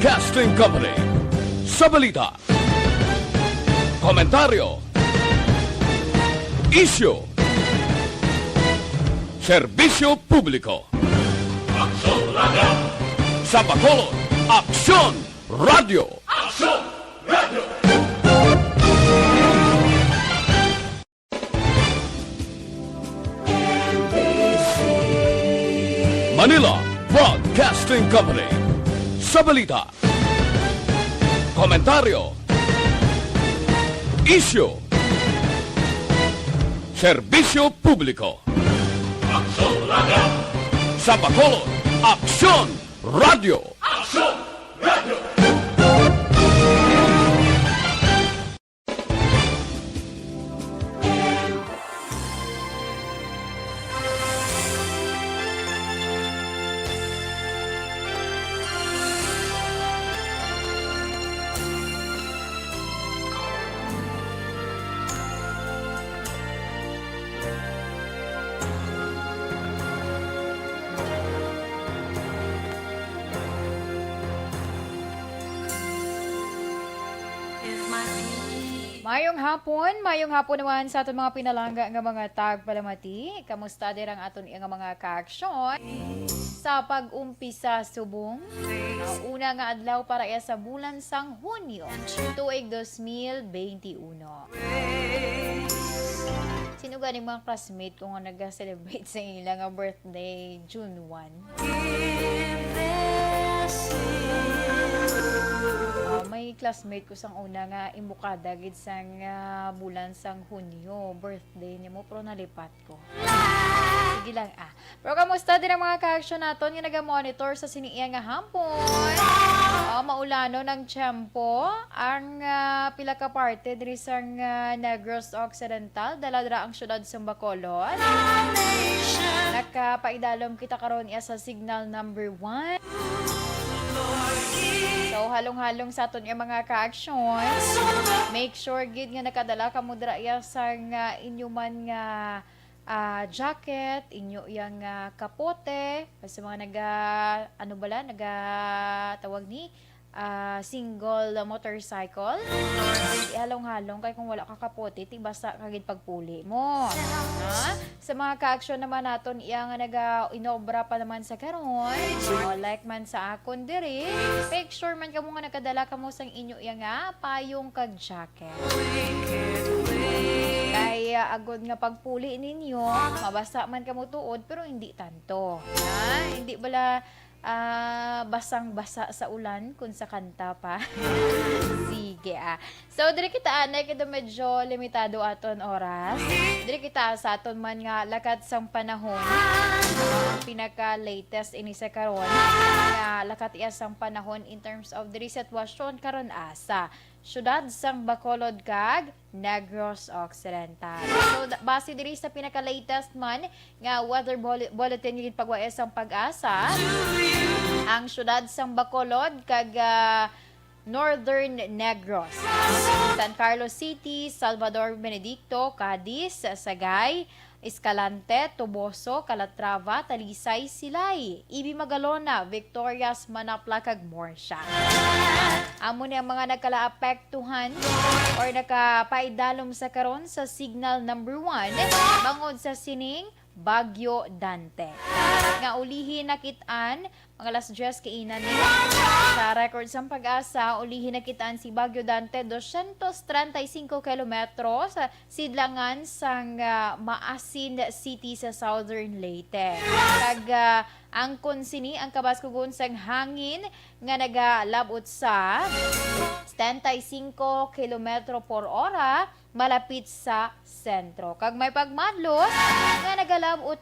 Broadcasting Company. Sa balita, komentaryo, isyu, serbisyo publiko. Aksyon Radio! Sa Bacolod, Aksyon Radio! Aksyon Radio! Manila Broadcasting Company. Sa balita, komentaryo, isyu, serbisyo publiko. Aksyon Radio! Sa Bacolod, Aksyon Radio! Aksyon Radio! Mayong hapon naman sa aton mga pinalangga nga mga tagpalamati. Kamusta din ang aton nga mga kaaksyon sa pag-umpisa subong? Una nga adlaw para sa bulan sang Hunyo, tuig 2021. Sino ganing mga classmate ko nga nag-celebrate sa ilang birthday June 1? May classmate ko sang una nga imukada gid sang bulan sang Hunyo, birthday niya mo pero nalipat ko. Sige lang Pero kamusta din ang mga ka-action naton nga naga-monitor sa siniya nga hampon? Maulano ng tiyempo ang pila ka parte diri sang Negros Occidental, daladra ang syudad sa Bacolod. Nakapaidalom kita karon sa signal number 1. So, halong-halong sa aton yung mga ka-action. Make sure gid nga nakadala ka mo dira sa inyo man nga jacket, inyo yang kapote, sa mga tawag ni single motorcycle. Halong-halong kay kung wala ka kapote, basta kagid pagpuli mo. Sa mga ka-action naman naton nga inobra pa naman sa karon. Like man sa akon diri, make sure man kamo nga nakadala kamo sang inyo nga payong kag jacket. Kay agod nga pagpuli ninyo, mabasa man kamo tuod pero hindi tanto. Hindi bala basang-basa sa ulan kung sa kanta pa. Sige So, diri kita kita medyo limitado aton oras. Diri kita sa aton man nga lakat sang panahon. Pinaka-latest ini sa karon nga lakat sang panahon in terms of diri sitwasyon karon sa syudad sang Bacolod kag Negros Occidental. So, base diri sa pinaka-latest man nga weather bulletin gid pagwaes ang Pag-asa, ang syudad sang Bacolod kag Northern Negros, San Carlos City, Salvador Benedicto, Cadiz, Sagay, Escalante, Toboso, Calatrava, Talisay, Silay, Ibi Magalona, Victorias, Manapla, kag Morsha. Amo ni ang mga nagkalaapektuhan or nakapaidalom sa karon sa signal number 1 bangod sa sining Bagyo Dante. Nga ulihin nakitaan mga alas 10 kainan sa record sa Pag-asa, ulihin nakitaan si Bagyo Dante 235 kilometro sa sidlangan sang Maasin City sa Southern Leyte. Kag ang konsini ang kabaskugon sang hangin nga nagalabot sa 75 kilometro por hora malapit sa sentro. Kag may pagmadlos nga nagalabot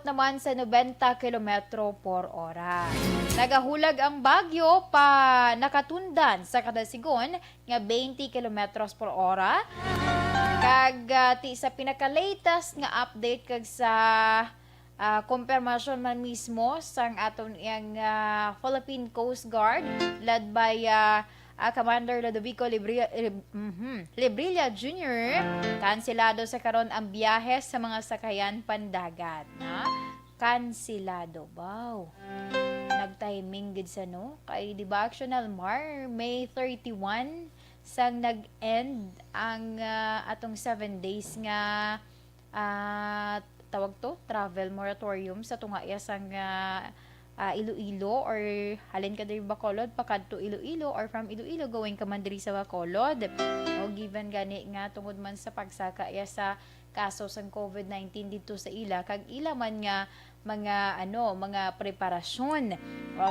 naman sa 90 kilometro por hora. Nagahulag ang bagyo pa nakatundan sa kada sigon nga 20 kilometros por hora. Kag sa pinaka-latest nga update kag sa confirmation man mismo sang aton yang Philippine Coast Guard led by Commander Lodovico Librilla Jr. Kansilado sa karon ang biyahe sa mga sakayan pandagat. Kansilado, wow. nag-timing gid sa no kay di ba Actional Mar May 31 sang nag-end ang atong 7 days nga tawag to travel moratorium sa tungaya sang Iloilo or halin ka diri Bacolod pakadto Iloilo or from Iloilo going ka man diri sa Bacolod o given gani nga tungod man sa pagsaka ya sa kaso sang COVID-19 dito sa ila kag ila man nga mga preparasyon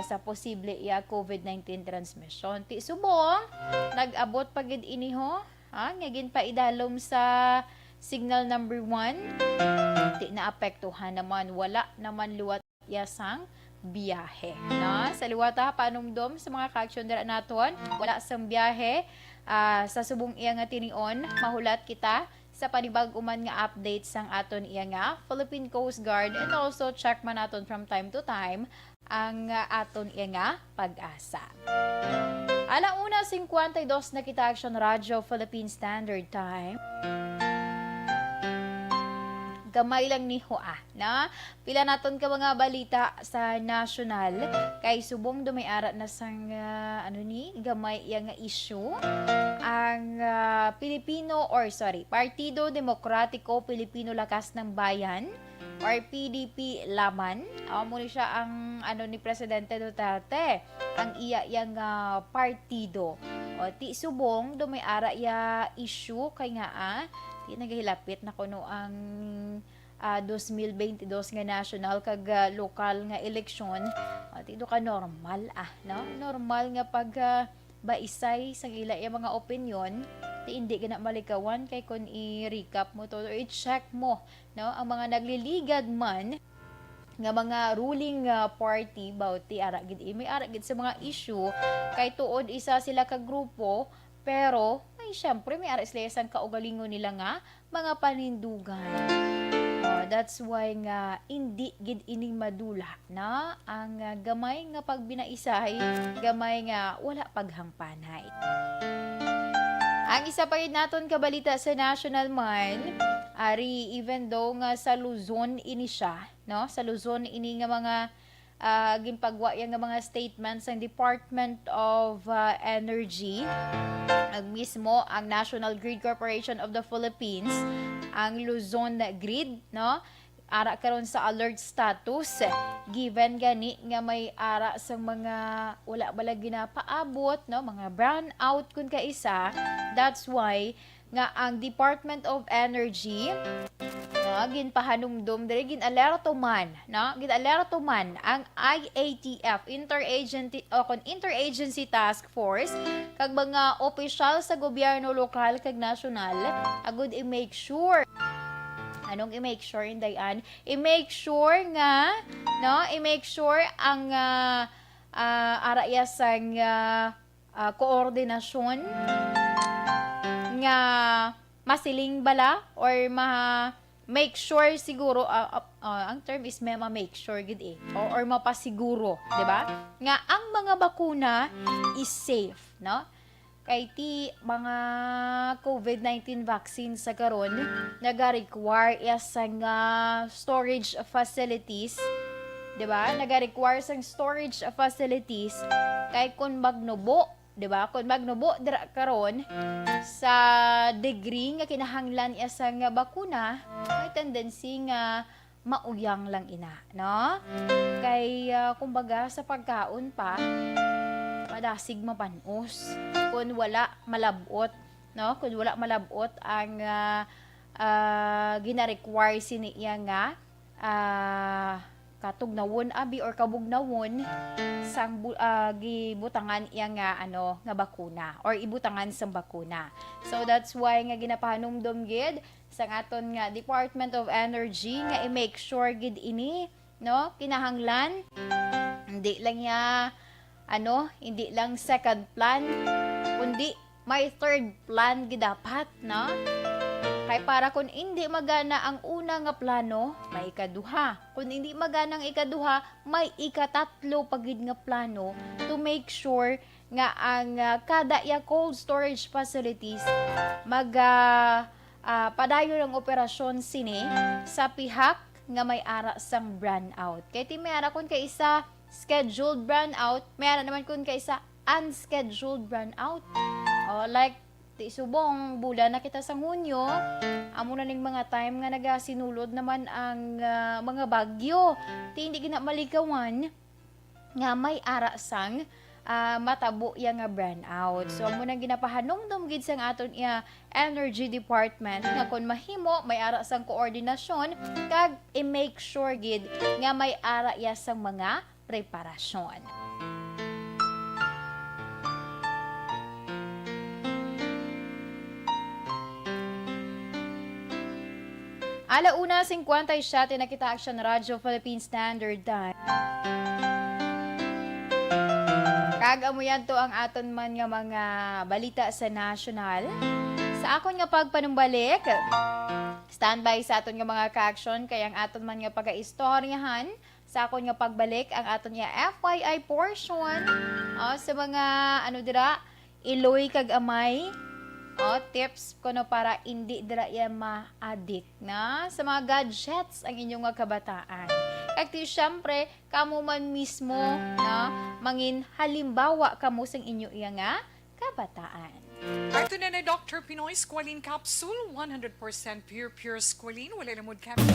sa posible ya COVID-19 transmission ti subong nag-abot pagid ini ho nga ginpaidalom sa signal number 1 ti naapektuhan naman wala naman luwat yasang biyahe no sa liwata panumdom sa mga ka-action dira naton wala sang biyahe sa subong iya nga tinion mahulat kita sa panibag-uman nga updates sang aton iya nga Philippine Coast Guard and also check man naton from time to time ang aton iya nga pag-asa. Alauna 52 na kita Action Radio Philippine Standard Time. Gamay lang ni Hoa, na pila naton ka mga balita sa national kay subong dumayara na sang gamay yang issue ang Partido Demokratiko Pilipino Lakas ng Bayan or PDP Laman. Muna siya ang ni Presidente Duterte ang iya yang partido. O ti subong dumayara ya issue kay nga di nagahilapit na kuno ang 2022 nga national kag lokal nga eleksyon at ito ka normal no normal nga pag baisay sa ila yung mga opinion ti hindi ka na malikawan kay kun i-recap mo to or i-check mo no ang mga nagliligad man nga mga ruling party bawti ara gid may ara gid sa mga issue kay tuod isa sila ka grupo pero ay syempre may ara sila sang kaugalingon nila nga mga panindugan. That's why nga hindi gid ining madula na ang gamay nga pagbinaisay gamay nga wala paghangpanay. Ang isa pa rin naton kabalita sa national man ari even though nga sa Luzon ini siya no sa Luzon ini nga mga ginpagwa yang mga statements ng Department of Energy mismo ang National Grid Corporation of the Philippines ang Luzon Grid no ara karon sa alert status given gani nga may ara sa mga wala bala ginapaabot no mga brownout kun kaisa that's why nga ang Department of Energy ginpahanumdum diri ginalerto man ang IATF Interagency Task Force kag mga opisyal sa gobyerno lokal kag nasyonal agud i-make sure i-make sure indayan i-make sure nga i-make sure ang araya sang koordinasyon nga masiling bala or make sure siguro ang term is make sure gid or mapasiguro, 'di ba? Nga ang mga bakuna is safe, no? Kay ti mga COVID-19 vaccine sa karon naga-require sang storage facilities, 'di ba? Naga-require sang storage facilities kay kun magnubo, 'di ba? Kun magnubo dira karon sa degree nga kinahanglan sang bakuna, may tendency nga mauyang lang ina, no? Kay kumbaga sa pagkaon pa madasig mapanos kun wala malabot, no? Kun wala malabot ang gina-require siniya nga katugnawon abi or kabugnawon sang gibutangan iya nga nga bakuna or ibutangan sang bakuna. So that's why nga ginapahanumdom gid sang aton nga Department of Energy nga i-make sure gid ini no kinahanglan hindi lang hindi lang second plan kundi may third plan gid dapat no. Kay para kung hindi magana ang una nga plano, may ikaduha. Kung hindi magana ang ikaduha, may ikatatlo pagid nga plano to make sure nga ang kada cold storage facilities padayon ang operasyon sini sa pihak nga may ara sang brownout. Kay ti may ara kun kay isa scheduled brownout, mayroon naman kun kaysa unscheduled brownout. Like ti subong bulan na kita sa Hunyo, amo na ning mga time nga nagasinulod naman ang mga bagyo. Ti hindi gina maligawan nga may arasang matabo yang nga brownout. So amo nang ginapahanumdum gid sang aton energy department nga kun mahimo may ara sang koordinasyon kag i-make sure gid nga may ara ya sang mga preparasyon. Alauna 57 nakita Action Radio Philippine Standard Time. Kag-amo yan to ang aton man nga mga balita sa national. Sa akon nga pagpanumbalik, standby sa aton nga mga ka-action kay ang aton man nga pag-istoryahan sa akon nga pagbalik ang aton nga FYI portion sa mga iloy kag amay. Tips kuno para hindi dira ya ma-addict na sa mga gadgets ang inyong nga kabataan. Kag ti syempre kamo man mismo na mangin halimbawa kamo sang inyo nga kabataan. Ito na Dr. Pinoy Squalene Capsule, 100% pure squalene, wala lamod kami.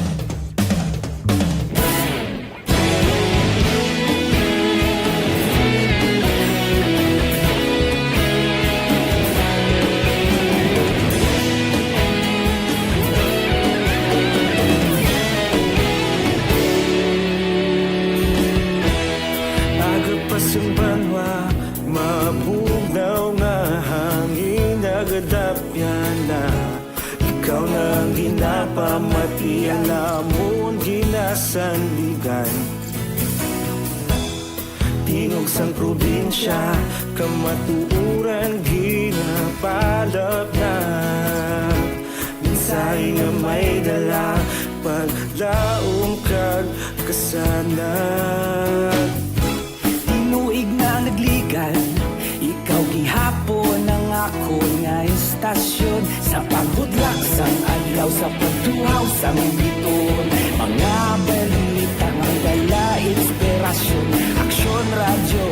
Pasang banwa, mabugaw nga hangin nagadapyan na ikaw nang ginapamatian namon ginasandigan. Tingog sang probinsya, kamatuuran ginapalap na minsay nga may dala, paglaom kag kasanag. Tinuig na nagligan, ikaw gihapon ang ako nga istasyon. Sa paghudlak sang adlaw, sa pagtuhaw sang biton, mga balita nga dala inspirasyon. Aksyon radyo,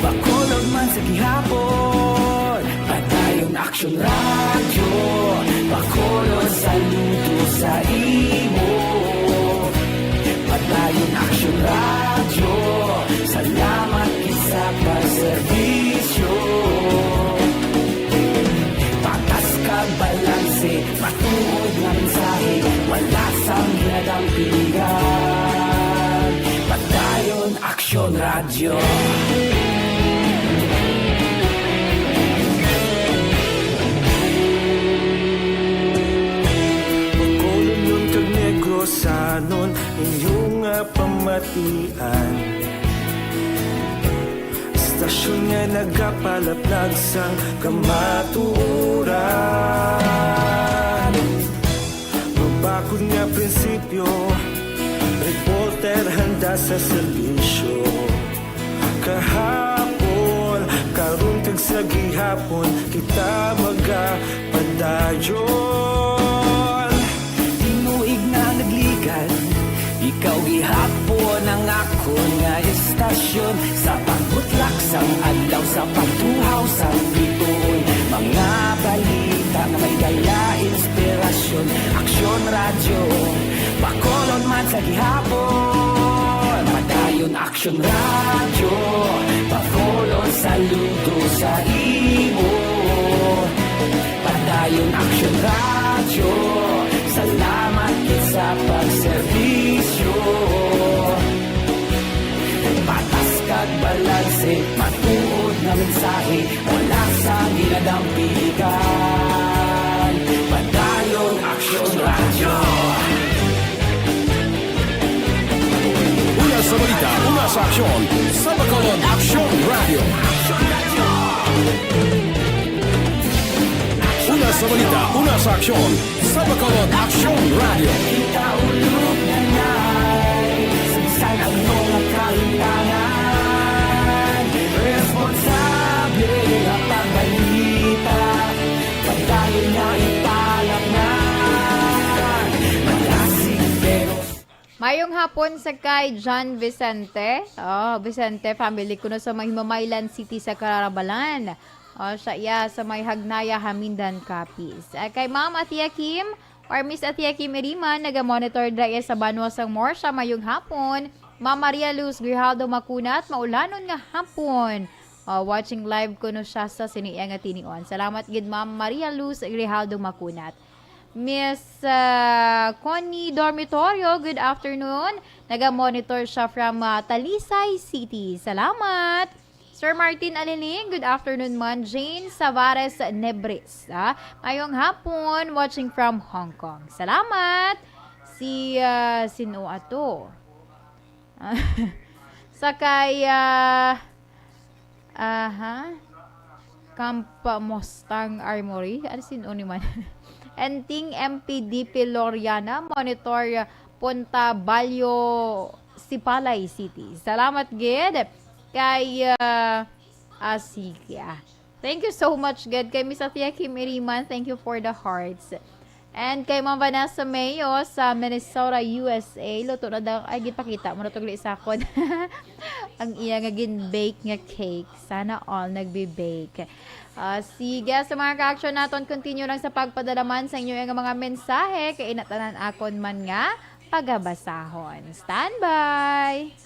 bakolod man sa gihapon. Padayon aksyon radyo, bakolod saludo sa imo. Padayon aksyon radyo, salamat sa pagserbisyo. Patas kag balanse, matuod nga mensahe, wala sang hinadang pilihan. Padayon Aksyon Radyo. Pagkolon yung kag Negros anon inyong pamatian. Stasyon nga nagapalaplag sang kamatuuran. Mabakod nga prinsipyo, reporter handa sa serbisyo. Kahapon, karon kag sa gihapon, kita magapadayon. Tinuig na nagligan, ikaw gihapon ang ako nga istasyon. Sa pagbutlak sang adlaw, sa pagtuhaw sang biton, mga balita na may dala inspirasyon. Aksyon radyo, bakolon man sa gihapon. Padayon Aksyon radyo, bakolon saludo sa imo. Padayon Aksyon radyo, salamat sa pagserbisyo. Patas kag balanse, matuod na mensahe, wala sa ginadampigan. Padayon Aksyon Radyo. Una sa balita, una sa aksyon, sa Bacolod Aksyon Radio. Una sa balita, una sa aksyon, sa Bacolod Aksyon Radio. Kita ulog na na'y sagsay ang mga kalintangan. Responsable ang pagbalita, pagdayon na ipalak na. Malasig pero Mayong hapon sa kay John Vicente. Oh, Vicente family kuno sa may Himamaylan City sa Kararabalan. Oh, siya iya sa may Hagnaya Hamindan Capiz. Kay Ma'am Atia Kim or Miss Atia Kim Iriman, naga-monitor dra sa Banwasang Morsha mayong hapon. Ma'am Maria Luz Grijaldo Makunat, maulanon nga hapon. Watching live kuno siya sa siniya nga tinion. Salamat gid Ma'am Maria Luz Grijaldo Makunat. Miss Connie Dormitorio, good afternoon. Naga-monitor siya from Talisay City. Salamat. Sir Martin Aliling, good afternoon man. Jane Savares Nebres. Ngayong hapon, watching from Hong Kong. Salamat. Si sino ato? Sakay Kampa Mustang Armory. Ano sino ni man? Enting MPDP Loriana, monitor Punta Balyo, Sipalay City. Salamat gid kay sige. Thank you so much gid kay Miss Atia Kim Iriman. Thank you for the hearts. And kay Ma'am Vanessa Mayo sa Minnesota, USA. Luto na daw. Ay, gipakita mo na itong lisakon. Ang iya nga gin-bake nga cake. Sana all nagbe-bake. Sige, sa mga ka-action natin, continue lang sa pagpadalaman sa inyo yung mga mensahe. Kaya inatanan akon man nga pagabasahon. Standby!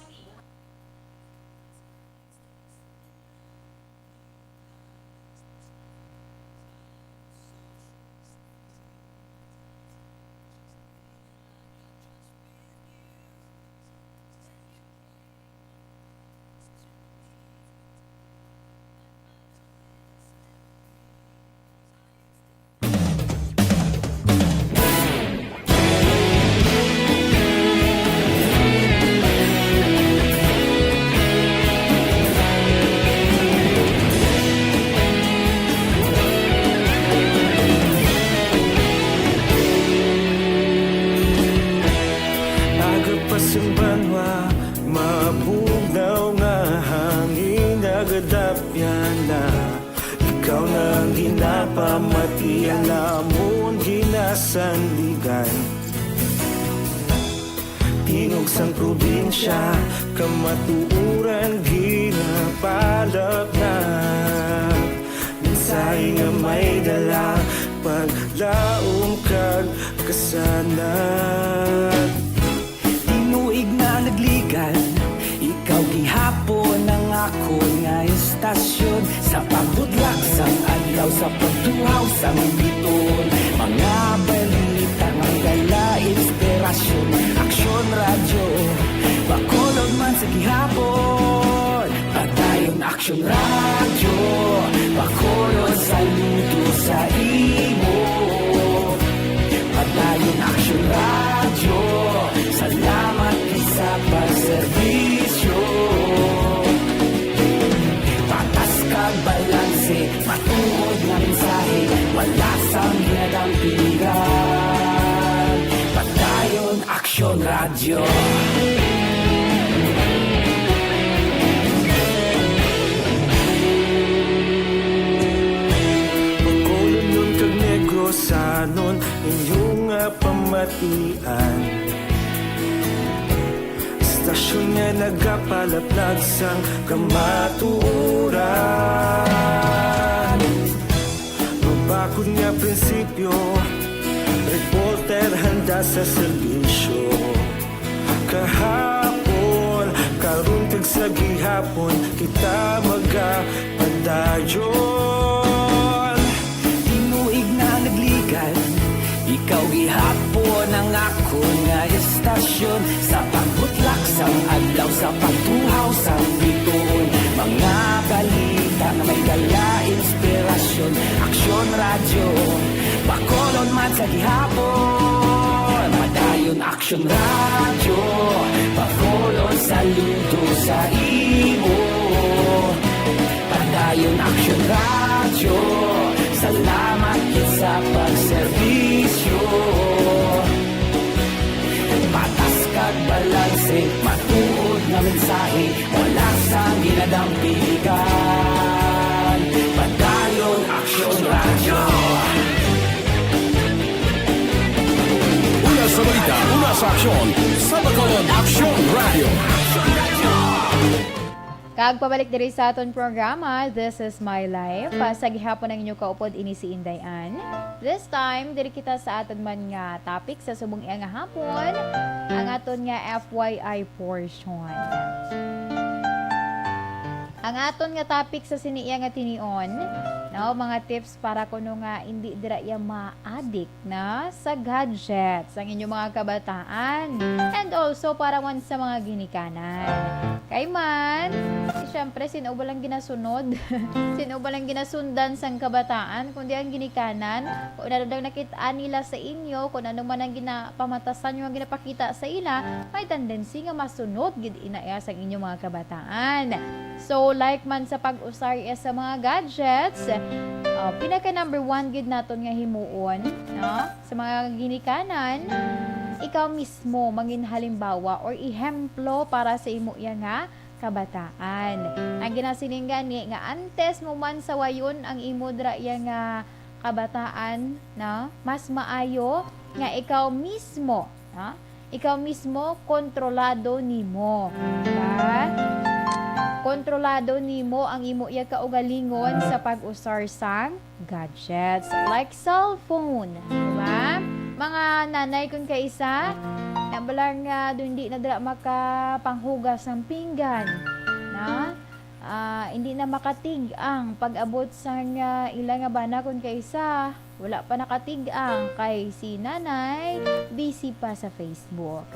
Sandigan Tingog sang probinsya Kamatuuran ginapalap na Minsay nga may dala Paglaom kag kasanat Tinuig na nagligan Ikaw gihapon ang ako nga istasyon Sa pagbudlak sang adlaw Sa pagtuhaw sang biton Mga balita ng gala inspirasyon Aksyon radyo Bakolod man sa gihapon Padayon aksyon radyo Bakolod saludo sa imo Padayon aksyon radyo Salamat sa pagserbisyo Patas kag balanse Matuod nga mensahe Wala sang ginadampigan Padayon aksyon radyo Pagkolon nun kag negrosanon Inyong pamatian Stasyon nga nagapalaplag sang kamatuuran Mabakod nga prinsipyo Reporter handa sa serbisyo Kahapon, karun kag sa gihapon Kita magapadayon Tinuig na nagligan Ikaw gihapon ang ako nga istasyon Sa pagbutlak sang adlaw Sa pagtuhaw sang biton Mga balita na may dala inspirasyon Aksyon radyo Bakolon man sa gihapon Madayon aksyon radyo Bakolon saludo sa imo Padayon aksyon radyo Salamat sa pagserbisyo Patas kag balanse Matuod na mensahe Wala sang ginadampigan Padayon aksyon radyo Una sa balita, una sa aksyon sa Bacolod Aksyon Radio. Kag pabalik diri sa aton programa, This is My Life. Sa gihapon ang inyo kaupod ini si Inday Ann. This time, diri kita sa aton man nga topic sa subong iya nga hapon, ang aton nga FYI portion. Ang aton nga topic sa siniya nga tinion, no, mga tips para kuno nga hindi dira ya ma-addict na sa gadgets ang inyong mga kabataan, and also para man sa mga ginikanan. Kay man, siyempre, sino ba lang ginasunod? Sino ba lang ginasundan sang kabataan? Kundi ang ginikanan, kung ano daw nakitaan nila sa inyo, kung ano man ang ginapamatasan nyo, ang ginapakita sa ila, may tendency nga masunod gid inaya sa inyong mga kabataan. So, like man sa pag-usar sa mga gadgets, pinaka number 1 gid naton nga himuon, no? Sa mga ginikanan, ikaw mismo mangin halimbawa or ihemplo para sa imo iya nga kabataan. Ang ginasiling gani nga antes mo man sa wayon ang imo dra iya nga kabataan, no? Mas maayo nga ikaw mismo, no? Ikaw mismo kontrolado nimo, diba? Kontrolado nimo ang imo iya kaugalingon sa pag-usar sang gadgets like cellphone, diba? Mga nanay kung kaisa, nabalang nga hindi na dira makapanghugas ng pinggan, na hindi na makatig-ang pag-abot sa ilang nga bana kung kaisa, wala pa nakatig-ang kay si nanay, busy pa sa Facebook.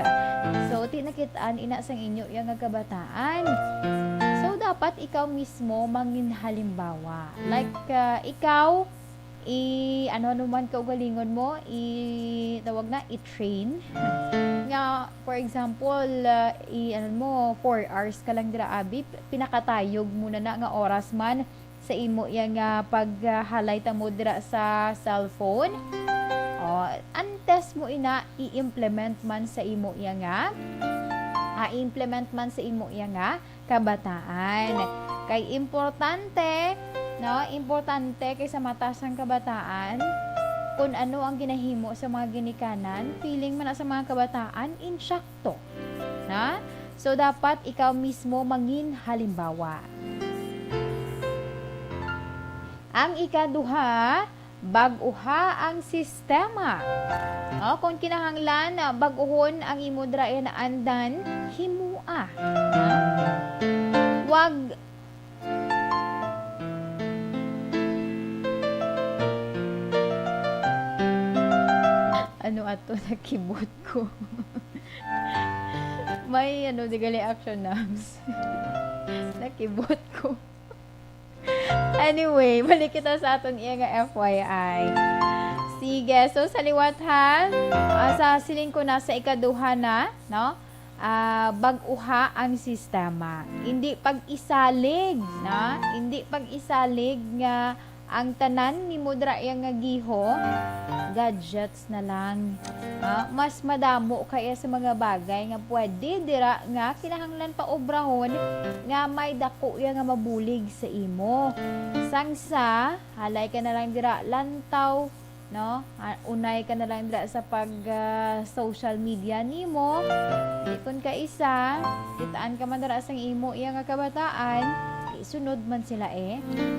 So, tinakitaan ina sang inyo yung nga kabataan. So, dapat ikaw mismo mangin halimbawa. Like, ikaw, ano naman kaugalingon mo, tawag na, i-train. Nga, for example, ano mo, 4 hours ka lang dira abi, pinakatayog muna na nga oras man sa imo yang pag-highlight mo dira sa cellphone. Antes mo ina, i-implement man sa imo yang i-implement man sa imo yang kabataan. Kay importante, no, importante kay sa mata sang kabataan, kung ano ang ginahimo sa mga ginikanan, feeling man na sa mga kabataan, insakto. Na? So, dapat ikaw mismo mangin halimbawa. Ang ikaduha, bag-uha ang sistema. No, kung kinahanglan, bag-uhon ang imo dra na andan, himua. Wag ano ato nakibot ko. May di gali action names. Nakibot ko. Anyway, balik kita sa aton iya nga FYI. Sige, so sa liwat ha, sa siling ko na sa ikaduha na, no? Bag-uha ang sistema. Hindi pag-isalig, na? Hindi pag-isalig nga ang tanan ni mudra yang nga giho, gadgets na lang. Mas madamo kaya sa mga bagay nga pwede dira nga kinahanglan pa obrahon nga may dako yang nga mabulig sa imo. Sangsa, halay ka na lang dira lantaw, no? Unay ka na lang dira sa pag social media nimo. Di kun ka isa, kitaan ka man dira sang imo iya nga kabataan, sunod man sila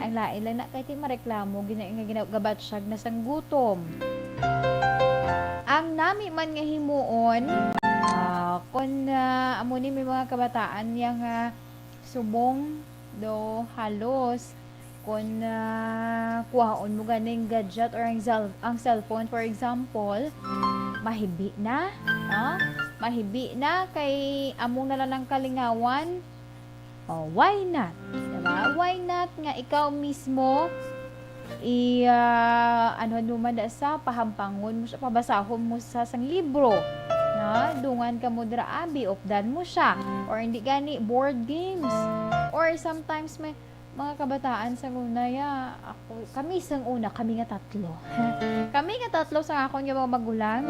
ang lain lang na kahit mareklamo ginagabat siyag na sang gutom. Ang nami man nga himuon, kung amo ni may mga kabataan yang subong do halos kung kuhaon mo ganing gadget or ang cellphone for example, mahibi na, mahibi na kay among nalalang kalingawan. Why not? Diba? Why not nga ikaw mismo ano naman sa pahampangon mo siya, pabasahon mo sa sang libro, na dungan ka mo dira abi, updan mo siya, or hindi gani board games, or sometimes may mga kabataan sa una kami nga tatlo kami nga tatlo sa akon nga mga magulang,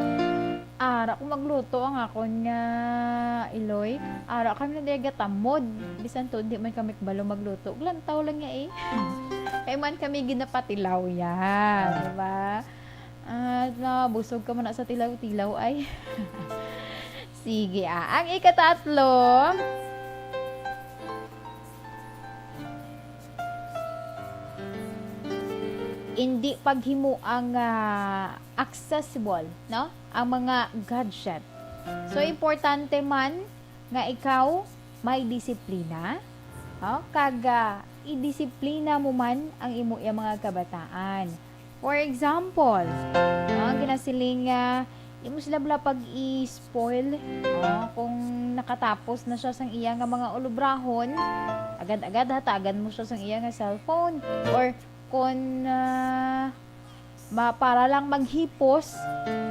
ara ko magluto ang akon nga iloy, ara kami na diya tamod, bisan to di man kami kabalo magluto, lantaw lang nga kay man kami ginapatilaw diba? At nabusog ka man sa tilaw-tilaw ay Sige Ang ikatatlo, hindi paghimo ang accessible, no? Ang mga gadget. So, importante man nga ikaw may disiplina, no? Idisiplina mo man ang imo yung mga kabataan. For example, no? Ginasiling imo sila bala pag i-spoil, no? Kung nakatapos na siya sang iya nga mga ulubrahon, agad-agad hatagan mo siya sang iya nga cellphone, or kung para lang maghipos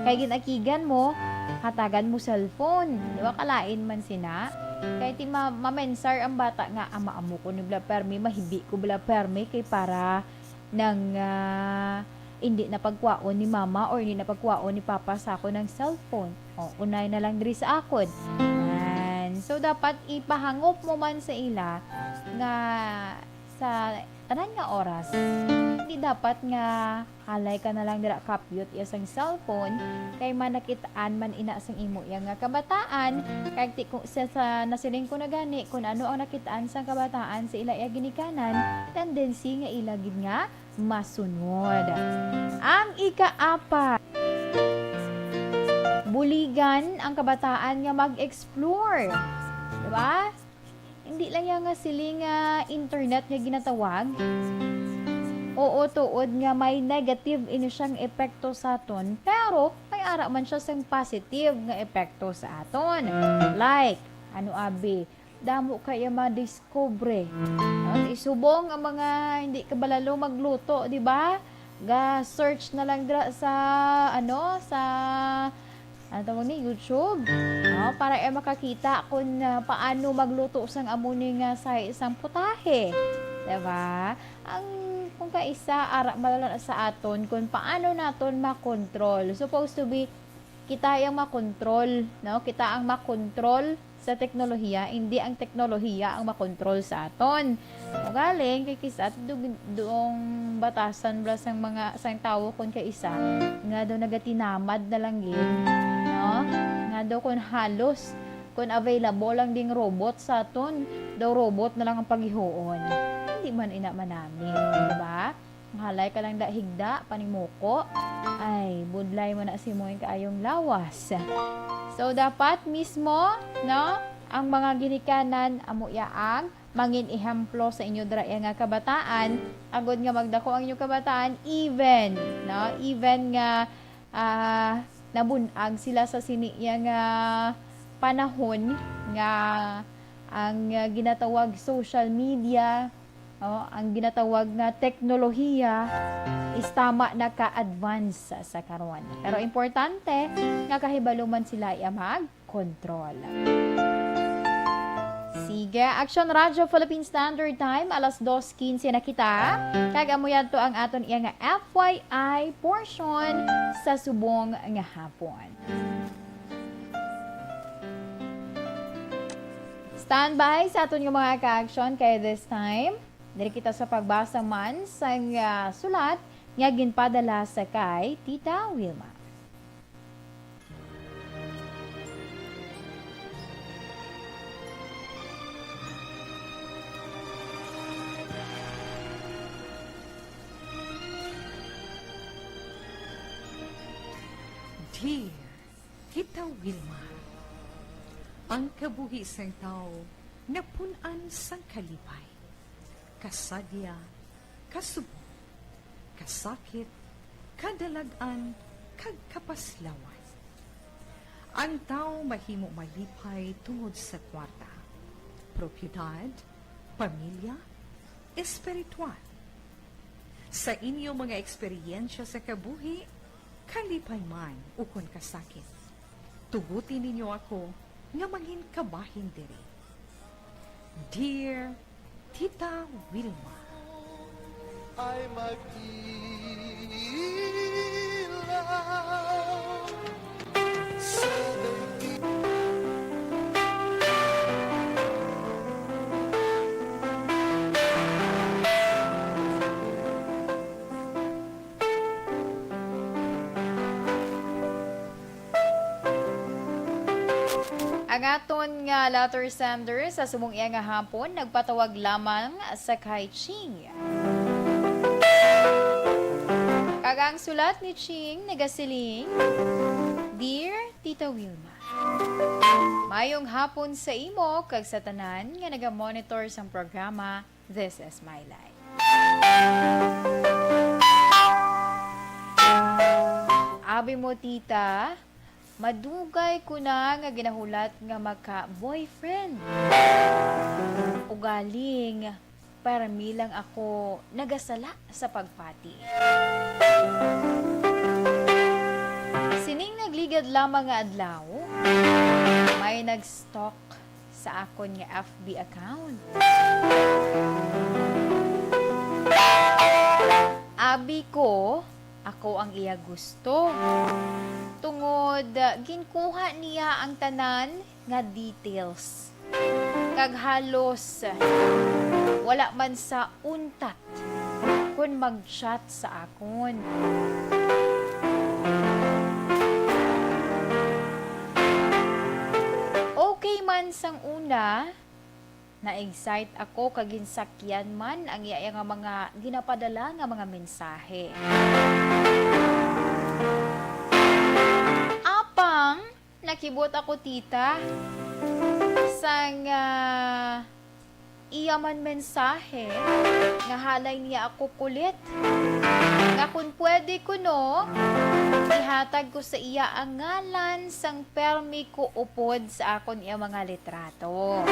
kay ginakigan mo, hatagan mo cellphone, di ba? Kalain man sina kay ti mamensar ang bata nga ama-amo ko ni bla permi, mahibi ko bla permi kay para nang hindi na pagkwaon ni mama or hindi na pagkwaon ni papa sa ako ng cellphone. O, unay na lang diri sa akon. So, dapat ipahangop mo man sa ila nga sa tanan nga oras. Hindi dapat nga halay ka na lang dira kapyot isang cellphone kay manakitaan man ina sang imo yang nga kabataan kay ti kung sa nasiling ko na gani kung ano ang nakitaan sang kabataan sa ila ginikanan, tendency nga ila gid nga masunod. Ang ika-apat, buligan ang kabataan nga mag-explore. Diba? Hindi lang yan nga siling internet nga ginatawag. Oo, tuod nga may negative ini siyang epekto sa aton, pero may ara man siya sang positive nga epekto sa aton. Like, ano abi, damo kaya ma-discover. Isubong ang mga hindi kabalalo magluto, di ba? Ga-search na lang dira sa ano tawag ni YouTube, no? Para makakita kung paano magluto sang amuni nga sa isang putahe, diba? Ang kung kaisa ara malala sa aton kung paano naton makontrol. Supposed to be kita ang makontrol, no? Kita ang makontrol sa teknolohiya, hindi ang teknolohiya ang makontrol sa aton. Galing kay kisa doong batasan bla sang mga sang tawo kun kaisa nga daw nagatinamad na lang gid, no? Nga daw kun halos kun available lang ding robot sa aton, daw robot na lang ang paghihuon. Hindi man ina manami, di ba? Halay ka lang da higda panimoko, ay budlay mo na si mo kaayong lawas. So dapat mismo, no, ang mga ginikanan amo yaang mangin ehemplo sa inyo dira nga kabataan, agod nga magdako ang inyong kabataan, even nga nabunag sila sa siniya nga panahon nga ang ginatawag social media, ang ginatawag nga teknolohiya is tama na ka-advance sa karon. Pero importante nga kahibalo man sila mag-control. Sige, Action Radio Philippine Standard Time, alas 2:15 na kita. Kagamuyan to ang aton iya nga FYI portion sa subong nga hapon. Standby sa aton nga mga ka-action kay this time. Diri kita sa pagbasa man sa sulat nga ginpadala sa kay Tita Wilma. Dear Tita Wilma, ang kabuhi sang tao napunan sang kalipay, kasadya, kasubok, kasakit, kadalagan, kag kapaslawan. Ang tao mahimo malipay tungod sa kwarta, propiedad, pamilya, espiritual. Sa inyo mga eksperyensya sa kabuhi, kalipay man ukon kasakit, tugutin ninyo ako nga mangin kabahin diri. Dear Tita Wilma, ay mag-ilaw sa daigdig. Ang aton nga letter sender sa sumong iya nga hapon nagpatawag lamang sa kay Ching. Kagang sulat ni Ching nagasiling, Dear Tita Wilma, mayong hapon sa imo kag sa tanan nga naga-monitor sang programa This is My Life. Abi mo tita, madugay ko na nga ginahulat nga magka-boyfriend. Ugaling, para milang ako nagasala sa pagpati. Sining nagligad lamang nga adlaw, may nag-stalk sa akon nga FB account. Abi ko, ako ang iya gusto. Tungod, ginkuha niya ang tanan nga details. Kag halos, wala man sa untat kung mag-chat sa akon. Okay man sang una, na-excite ako kag ginsakyan man ang iya nga mga ginapadala nga mga mensahe. Apang, nakibot ako tita, sang iya man mensahe, nga halay niya ako kulit. Nga kung pwede ko no, ihatag ko sa iya ang ngalan sang permi ko upod sa akon iya mga litrato.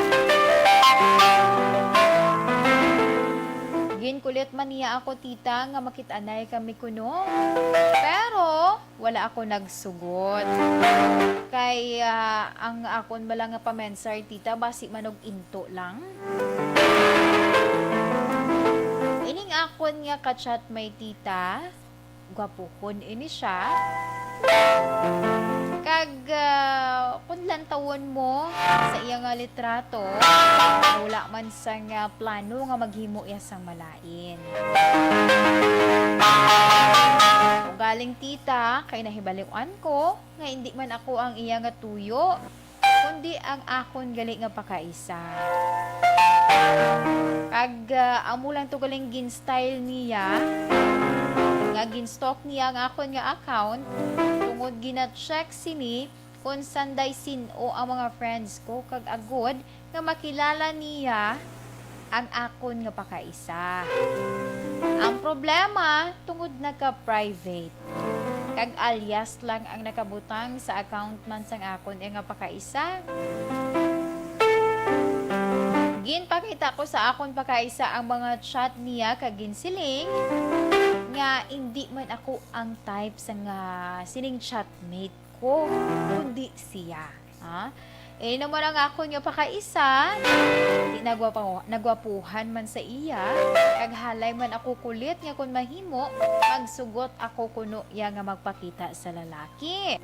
Ginkulit man niya ako tita nga makitanay kami kuno. Pero wala ako nagsugot. Kay ang akon bala nga pamensar tita basi manog into lang. Ining akon nga ka-chat may tita, gwapokon ini siya. Kag kung lantawon mo sa iya nga litrato, wala man sa nga plano nga maghimo iya sang malain. Kung galing tita, kay nahibaliwan ko, nga hindi man ako ang iya nga tuyo, kundi ang akon gali nga pakaisa. Kag amo lang to galing gin-style niya, nga gin-stalk niya ang akon nga account, tungod gina-check sini kung sanday sino ang mga friends ko, kag agod nga makilala niya ang akon nga pakaisa. Ang problema, tungod nagka-private, kag alias lang ang nakabutang sa account man sang akon nga pakaisa. Ginpakita ko sa akon pakaisa ang mga chat niya kag ginsiling nga hindi man ako ang type sa nga sining chatmate ko, kundi siya. Ha? Naman ang akon nga pakaisa, di nagwapuhan man sa iya, kag halay man ako kulit nga kung mahimo, magsugot ako kuno iya nga magpakita sa lalaki.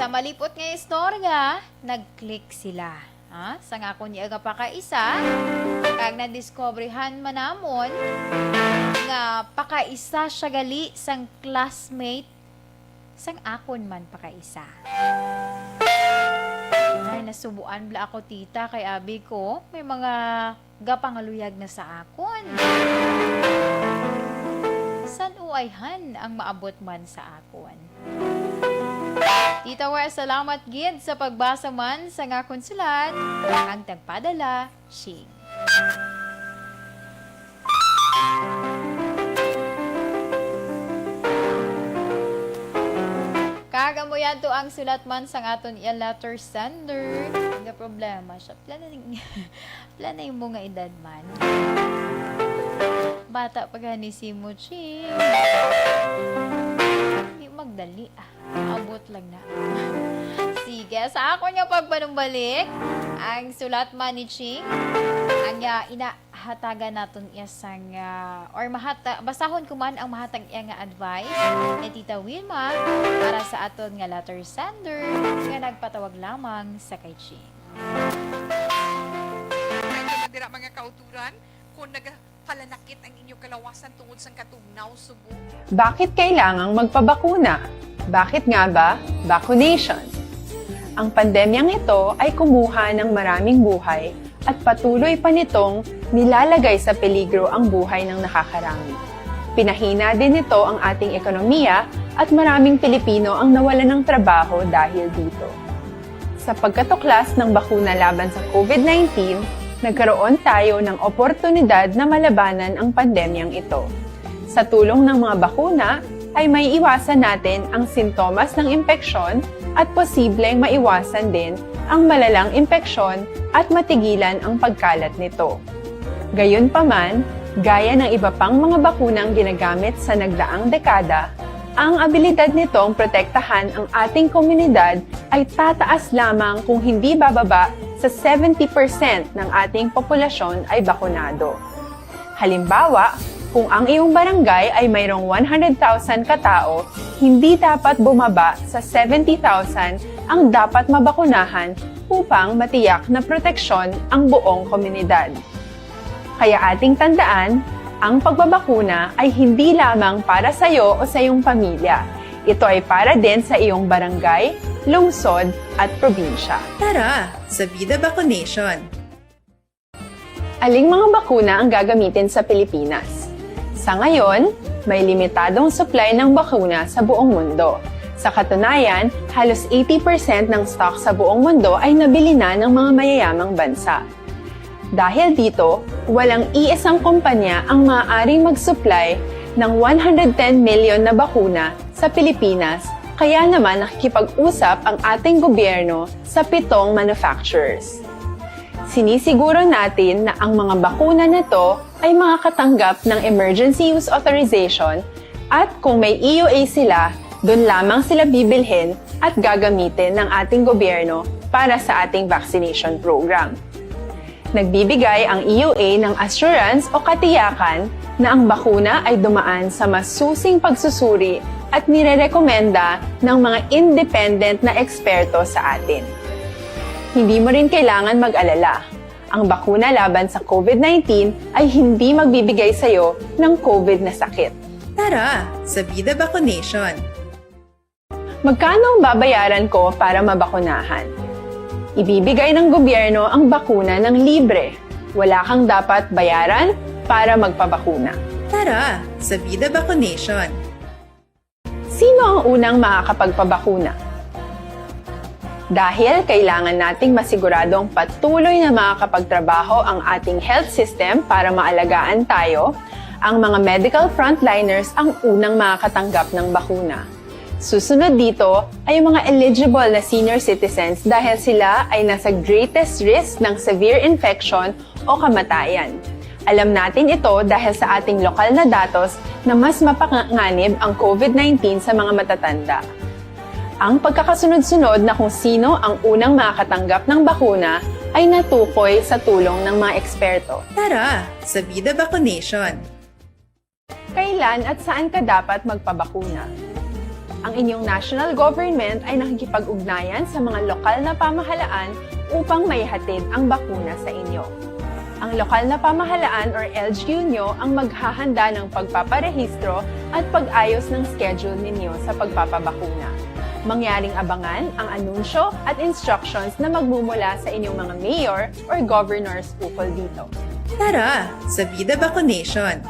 Sa malipot nga istorya, nag-click sila. Sa nga akon niya nga pakaisa, kag na-discoveryhan man namon nga pakaisa siya gali sang classmate sang akon man pakaisa. Ay, nasubuan bla ako tita kay abi ko, may mga gapangaluyag na sa akon. San uayhan ang maabot man sa akon? Tita War, salamat gid sa pagbasa man sa nga konsulat. Ang tagpadala, Ching. Kagamo yan to ang sulat man sa aton iya letter sender. Nga problema siya. Planay mo nga edad man. Bata pa gani si mo, Ching. Hindi magdali abot lang na. Sige, sa ako niya pagpanumbalik, ang sulat man ni Ching, ang inahatagan naton iya sang, or basahon ko man ang mahatag iya nga advice ni Tita Wilma para sa aton nga letter sender nga nagpatawag lamang sa kay Ching. Ito dira mga kauturan, kung nagpalanakit ang inyong kalawasan tungod sa katugnaw subo. Bakit kailangang magpabakuna? Bakit nga ba vaccination? Ang pandemyang ito ay kumuha ng maraming buhay at patuloy pa nitong nilalagay sa peligro ang buhay ng nakakarami. Pinahina din nito ang ating ekonomiya at maraming Pilipino ang nawalan ng trabaho dahil dito. Sa pagkatuklas ng bakuna laban sa COVID-19, nagkaroon tayo ng oportunidad na malabanan ang pandemyang ito. Sa tulong ng mga bakuna, ay may iwasan natin ang sintomas ng impeksyon at posibleng maiwasan din ang malalang impeksyon at matigilan ang pagkalat nito. Gayunpaman, gaya ng iba pang mga bakunang ginagamit sa nagdaang dekada, ang abilidad nitong protektahan ang ating komunidad ay tataas lamang kung hindi bababa sa 70% ng ating populasyon ay bakunado. Halimbawa, kung ang iyong barangay ay mayroong 100,000 katao, hindi dapat bumaba sa 70,000 ang dapat mabakunahan upang matiyak na proteksyon ang buong komunidad. Kaya ating tandaan, ang pagbabakuna ay hindi lamang para sa iyo o sa iyong pamilya. Ito ay para din sa iyong barangay, lungsod at probinsya. Tara, sa Vida Vaccination! Aling mga bakuna ang gagamitin sa Pilipinas? Sa ngayon, may limitadong supply ng bakuna sa buong mundo. Sa katunayan, halos 80% ng stock sa buong mundo ay nabili na ng mga mayayamang bansa. Dahil dito, walang iisang kumpanya ang maaaring mag-supply ng 110 million na bakuna sa Pilipinas, kaya naman nakikipag-usap ang ating gobyerno sa 7 manufacturers. Sinisiguro natin na ang mga bakuna na to ay makakatanggap ng Emergency Use Authorization at kung may EUA sila, doon lamang sila bibilhin at gagamitin ng ating gobyerno para sa ating vaccination program. Nagbibigay ang EUA ng assurance o katiyakan na ang bakuna ay dumaan sa masusing pagsusuri at nirerekomenda ng mga independent na eksperto sa atin. Hindi mo rin kailangan mag-alala. Ang bakuna laban sa COVID-19 ay hindi magbibigay sa'yo ng COVID na sakit. Tara, sa Vida Vaccination! Magkano ang babayaran ko para mabakunahan? Ibibigay ng gobyerno ang bakuna ng libre. Wala kang dapat bayaran para magpabakuna. Tara, sa Vida Vaccination! Sino ang unang makakapagpabakuna? Dahil kailangan nating masiguradong patuloy na makakapagtrabaho ang ating health system para maalagaan tayo, ang mga medical frontliners ang unang makakatanggap ng bakuna. Susunod dito ay yung mga eligible na senior citizens dahil sila ay nasa greatest risk ng severe infection o kamatayan. Alam natin ito dahil sa ating lokal na datos na mas mapanganib ang COVID-19 sa mga matatanda. Ang pagkakasunod-sunod na kung sino ang unang makakatanggap ng bakuna ay natukoy sa tulong ng mga eksperto. Tara, sa Vida Vaccination! Kailan at saan ka dapat magpabakuna? Ang inyong national government ay nakikipag-ugnayan sa mga lokal na pamahalaan upang maihatid ang bakuna sa inyo. Ang lokal na pamahalaan or LGU nyo ang maghahanda ng pagpaparehistro at pag-ayos ng schedule ninyo sa pagpapabakuna. Mangyaring abangan ang anunsyo at instructions na magmumula sa inyong mga mayor or governors ukol dito. Tara, sa Vida Vaccination!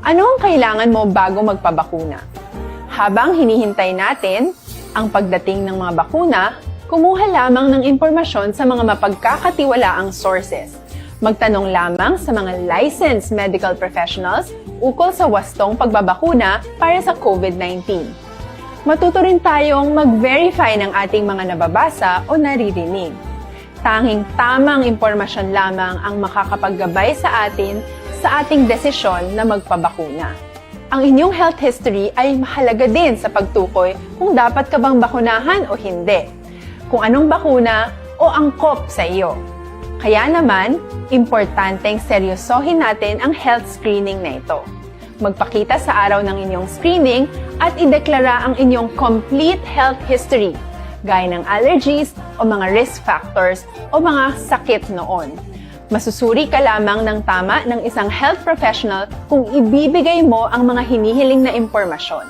Ano ang kailangan mo bago magpabakuna? Habang hinihintay natin ang pagdating ng mga bakuna, kumuha lamang ng impormasyon sa mga mapagkakatiwalaang sources. Magtanong lamang sa mga licensed medical professionals ukol sa wastong pagbabakuna para sa COVID-19. Matuto rin tayong mag-verify ng ating mga nababasa o naririnig. Tanging tamang impormasyon lamang ang makakapaggabay sa atin sa ating desisyon na magpabakuna. Ang inyong health history ay mahalaga din sa pagtukoy kung dapat ka bang bakunahan o hindi, kung anong bakuna o angkop sa iyo. Kaya naman, importanteng seryosohin natin ang health screening na ito. Magpakita sa araw ng inyong screening at ideklara ang inyong complete health history, gaya ng allergies o mga risk factors o mga sakit noon. Masusuri ka lamang ng tama ng isang health professional kung ibibigay mo ang mga hinihiling na impormasyon.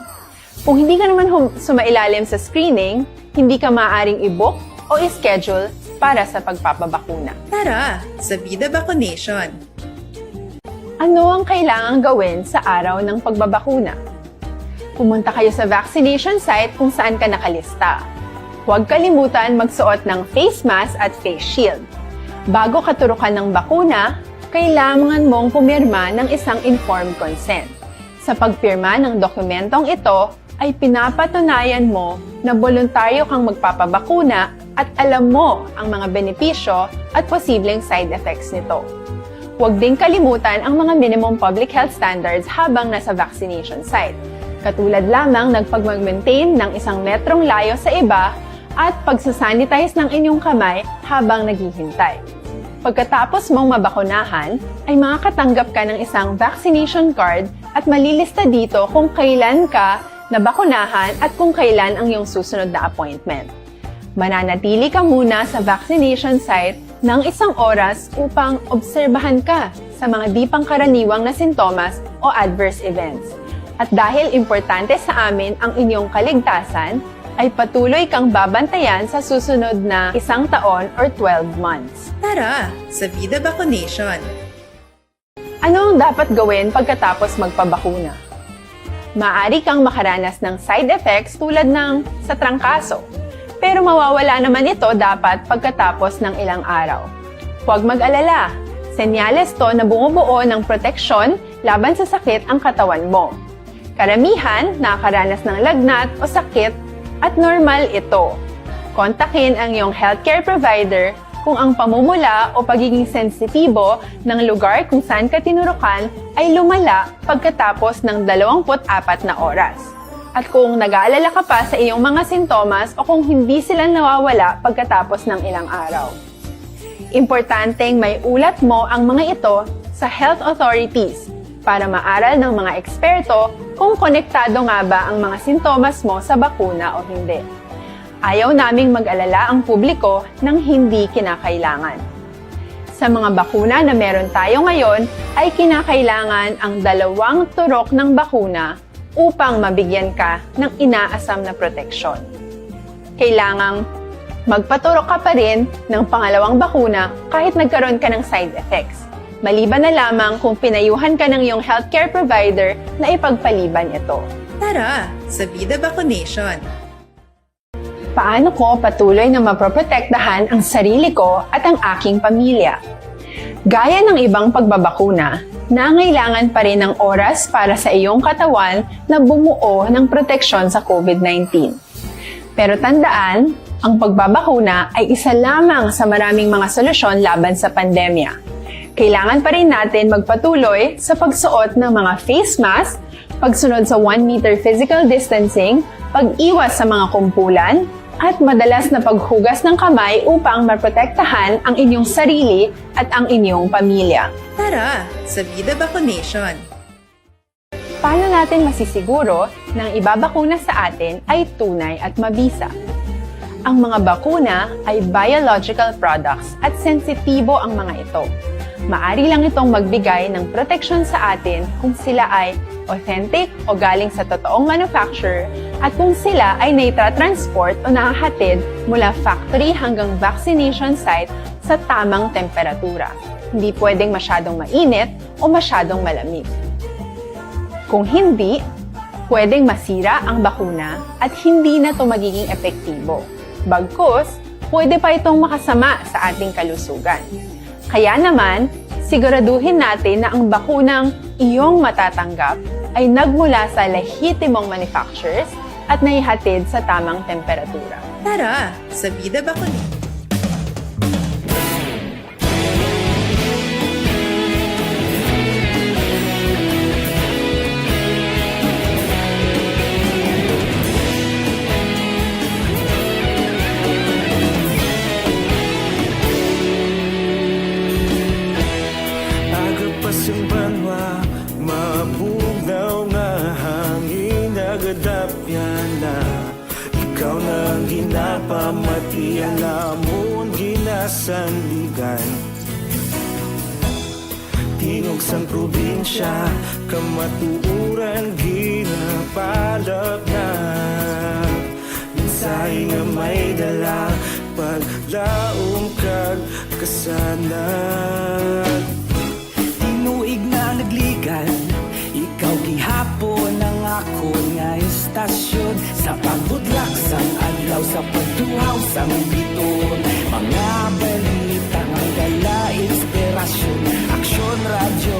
Kung hindi ka naman sumailalim sa screening, hindi ka maaaring i-book o i-schedule para sa pagpapabakuna. Tara sa Vida Vaccination. Ano ang kailangang gawin sa araw ng pagbabakuna? Pumunta kayo sa vaccination site kung saan ka nakalista. Huwag kalimutan magsuot ng face mask at face shield. Bago ka turukan ng bakuna, kailangan mong pumirma ng isang informed consent. Sa pagpirma ng dokumentong ito, ay pinapatunayan mo na voluntaryo kang magpapabakuna at alam mo ang mga benepisyo at posibleng side effects nito. Huwag din kalimutan ang mga minimum public health standards habang nasa vaccination site. Katulad lamang nagpag-maintain ng 1 metrong layo sa iba at pagsasanitize ng inyong kamay habang naghihintay. Pagkatapos mong mabakunahan, ay makakatanggap ka ng isang vaccination card at malilista dito kung kailan ka nabakunahan at kung kailan ang iyong susunod na appointment. Mananatili ka muna sa vaccination site ng 1 oras upang obserbahan ka sa mga di pangkaraniwang na sintomas o adverse events. At dahil importante sa amin ang inyong kaligtasan, ay patuloy kang babantayan sa susunod na 1 taon or 12 months. Tara sa Vida Vaccination. Ano ang dapat gawin pagkatapos magpabakuna? Maaari kang makaranas ng side effects tulad ng sa trangkaso, pero mawawala naman ito dapat pagkatapos ng ilang araw. Huwag mag-alala, senyales to na bumubuo ng proteksyon laban sa sakit ang katawan mo. Karamihan nakakaranas ng lagnat o sakit at normal ito. Kontakin ang iyong healthcare provider kung ang pamumula o pagiging sensitibo ng lugar kung saan ka tinurukan ay lumala pagkatapos ng 24 na oras. At kung nag-aalala ka pa sa iyong mga sintomas o kung hindi sila nawawala pagkatapos ng ilang araw. Importanteng may ulat mo ang mga ito sa health authorities para maaral ng mga eksperto kung konektado nga ba ang mga sintomas mo sa bakuna o hindi. Ayaw naming mag-alala ang publiko ng hindi kinakailangan. Sa mga bakuna na meron tayo ngayon, ay kinakailangan ang 2 turok ng bakuna upang mabigyan ka ng inaasam na proteksyon. Kailangang magpaturok ka pa rin ng pangalawang bakuna kahit nagkaroon ka ng side effects. Maliban na lamang kung pinayuhan ka ng iyong healthcare provider na ipagpaliban ito. Tara sa Vida Vaccination. Paano ko patuloy na maproprotektahan ang sarili ko at ang aking pamilya? Gaya ng ibang pagbabakuna, nangailangan pa rin ng oras para sa iyong katawan na bumuo ng proteksyon sa COVID-19. Pero tandaan, ang pagbabakuna ay isa lamang sa maraming mga solusyon laban sa pandemya. Kailangan pa rin natin magpatuloy sa pagsuot ng mga face mask, pagsunod sa 1 meter physical distancing, pag-iwas sa mga kumpulan, at madalas na paghugas ng kamay upang maprotektahan ang inyong sarili at ang inyong pamilya. Tara sa Vida Vaccination. Paano natin masisiguro na ang ibabakuna sa atin ay tunay at mabisa? Ang mga bakuna ay biological products at sensitibo ang mga ito. Maari lang itong magbigay ng proteksyon sa atin kung sila ay authentic o galing sa totoong manufacturer at kung sila ay naitra-transport o nahahatid mula factory hanggang vaccination site sa tamang temperatura. Hindi pwedeng masyadong mainit o masyadong malamig. Kung hindi, pwedeng masira ang bakuna at hindi na ito magiging epektibo. Bagkus, pwede pa itong makasama sa ating kalusugan. Kaya naman, siguraduhin natin na ang bakunang iyong matatanggap ay nagmula sa lehitimong manufacturers at naihatid sa tamang temperatura. Tara sa Vida Vaccination. Agapasang banwa, mabugaw nga hangin nagadapyan na. Ikaw na ginapamati, alamon ginasandigan. Tinong Ug sang probinsya kamatuuran ginapalap na mensahe nga may dala paglaom kag kasanag. Tinuig na nagligan, ikaw gihapon ang ako nga istasyon. Sa pagbudlak sang adlaw, sa pagtuhaw sang biton, mga balita nga dala inspirasyon. Aksyon radyo,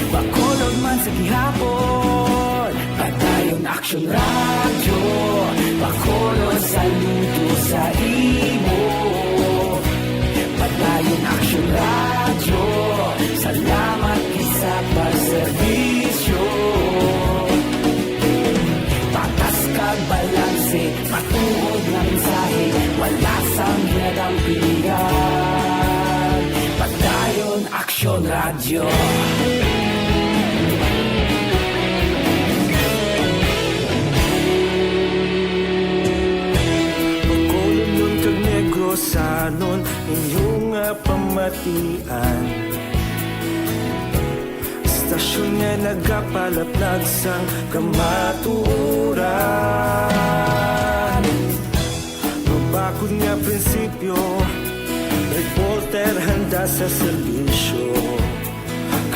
Bacolod man sa gihapon. Padayon Aksyon radyo, Bacolod saludo sa imo. Padayon Aksyon radyo, salamat isa pagserbisyo. Patas kag balanse, matuod na mensahe, wala sang ginadang pilihan. Padayon Aksyon radyo. Bacolod nun kag Negrosanon inyong nga pamatian. Istasyon nga nagapalaplag sang kamatuoran. Mabakod nga prinsipyo, reporter handa sa serbisyo.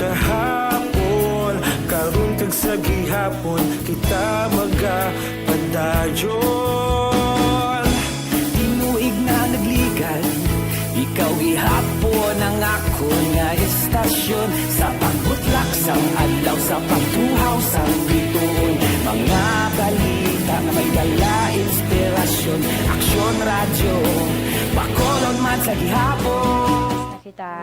Kahapon, karon kag sa gihapon, kita magapadayon. Tinuig na nagligan, ikaw gihapon ang ako nga istasyon. Sa pagbutlak sang adlaw, sa pagtuhaw sang biton, mga balita nga may dala inspirasyon. Aksyon radyo, Bacolod man sa gihapon. Kita.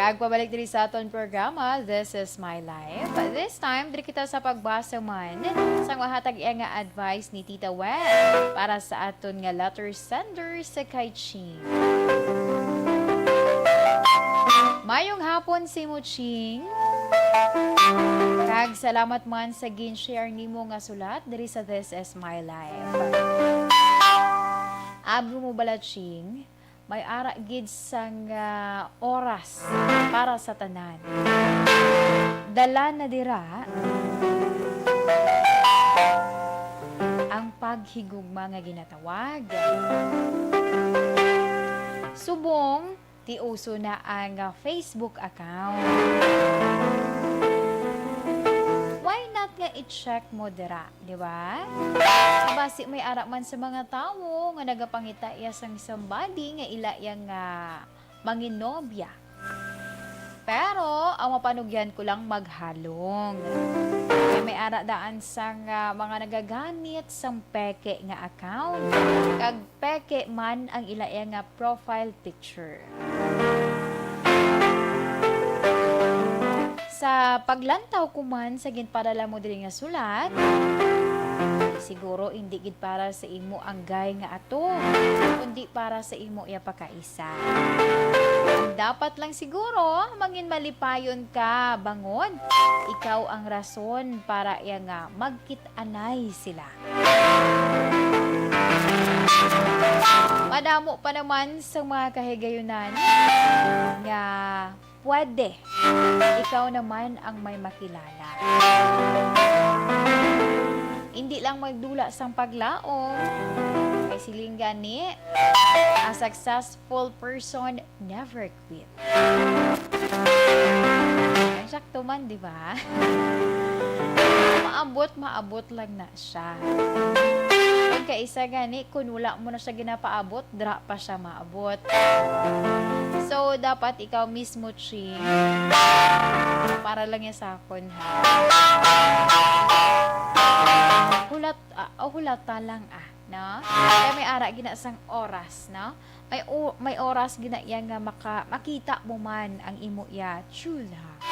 Kag pabalik diri sa aton programa, This is My Life. This time, diri kita sa pagbasa man sang mahatag iya nga advice ni Tita Wen para sa aton nga letter sender sa kay Ching. Mayong hapon si mo, Ching. Kag salamat man sa gin-share nimo nga sulat diri sa This is My Life. Abro mo bala, Ching? May ara gid sang oras para sa tanan. Dala na dira ang paghigugma nga ginatawag. Subong ti uso na ang Facebook account. Why not nga i-check mo dira, di ba? Basi may ara man sa mga tawo nga nagapangita iya sang somebody nga ila yang manginobya. Pero ang mapanugyan ko lang maghalong. Kaya may ara daan sang mga nagagamit sang peke nga account. Kag peke man ang ila yang profile picture. Sa paglantaw ko man sa ginpadala mo diri nga sulat, siguro hindi gid para sa imo ang gay nga ato, kundi para sa imo iya pakaisa. Ang dapat lang siguro mangin malipayon ka bangon. Ikaw ang rason para iya nga magkit-anay sila. Madamo pa naman sa mga kahigayunan nga pwede ikaw naman ang may makilala. Hindi lang magdula sang paglaom. Kay siling gani, a successful person never quit. Ang sakto man, di ba? Maabot lang na siya. Kung kaisa gani, kung wala mo na siya ginapaabot, dra pa siya maabot. So, dapat ikaw mismo, Ching, para lang yan sa akon, ha? Hulata lang, no? Kaya may ara ginasang oras, no? May oras gina yan nga makita mo man ang imo ya true love.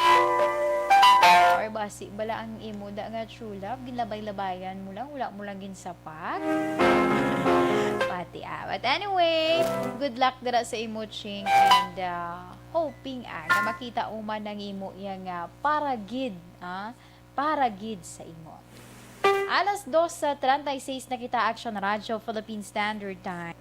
Or basi bala ang imo da nga true love, ginlabay-labayan mo lang, wala mo lang ginsapak. Pati But anyway, good luck dira sa imo, Ching, and hoping na makita mo man ang imo yang para gid sa imo. Alas 2:36 na kita Action Radio Philippine Standard Time.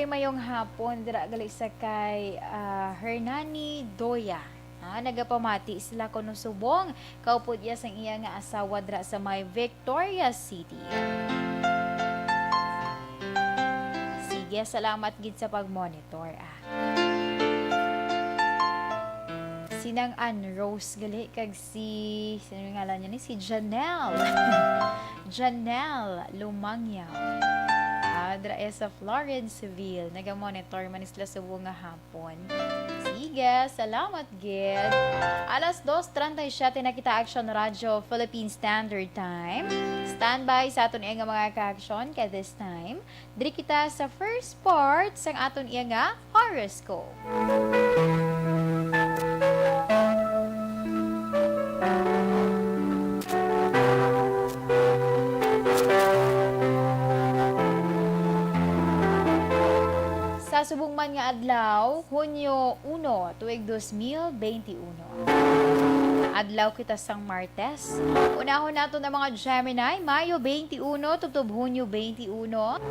mayong hapon dira gali sa kay Hernani Doya. Nagapamati sila kuno subong kaupod iya sang iya nga asawa dira sa may Victoria City. Sige, salamat gid sa pag-monitor. Sinang Ann Rose gali kag si sino yung ngalan niya ni si Janelle. Janelle Lumangyaw. Dra sa Florenceville. Naga-monitor man sila subong nga hapon. Sige, salamat gid. Alas 2:37 na kita Action Radio Philippine Standard Time. Standby sa aton iya nga mga ka-action kay this time. Diri kita sa first part sang aton iya nga horoscope. Sa subong man nga adlaw, Hunyo 1, tuig 2021. Adlaw kita sang Martes. Unahon nato na mga Gemini, Mayo 21, tubtob Hunyo 21.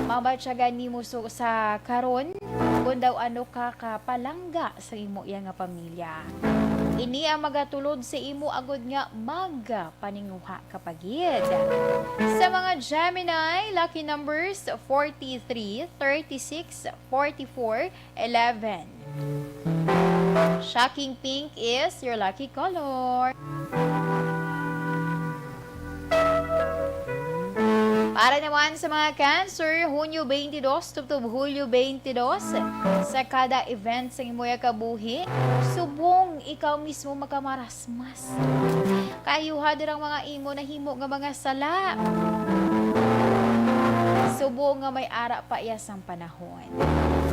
Mabatsagan nimo sa karon, kung daw ano ka kapalangga sa imo iya nga pamilya. Ini ang magatulod sa imo agod nga paninguha kapagid. Sa mga Gemini, lucky numbers 43, 36, 44, 11. Shocking pink is your lucky color. Para naman sa mga Cancer, Hunyo 22, tubtob Hulyo 22, sa kada event sa imoya kabuhi, subong ikaw mismo makamarasmas. Kayuha dirang mga imo na himo nga mga sala. Subong nga may ara pa iya sang panahon.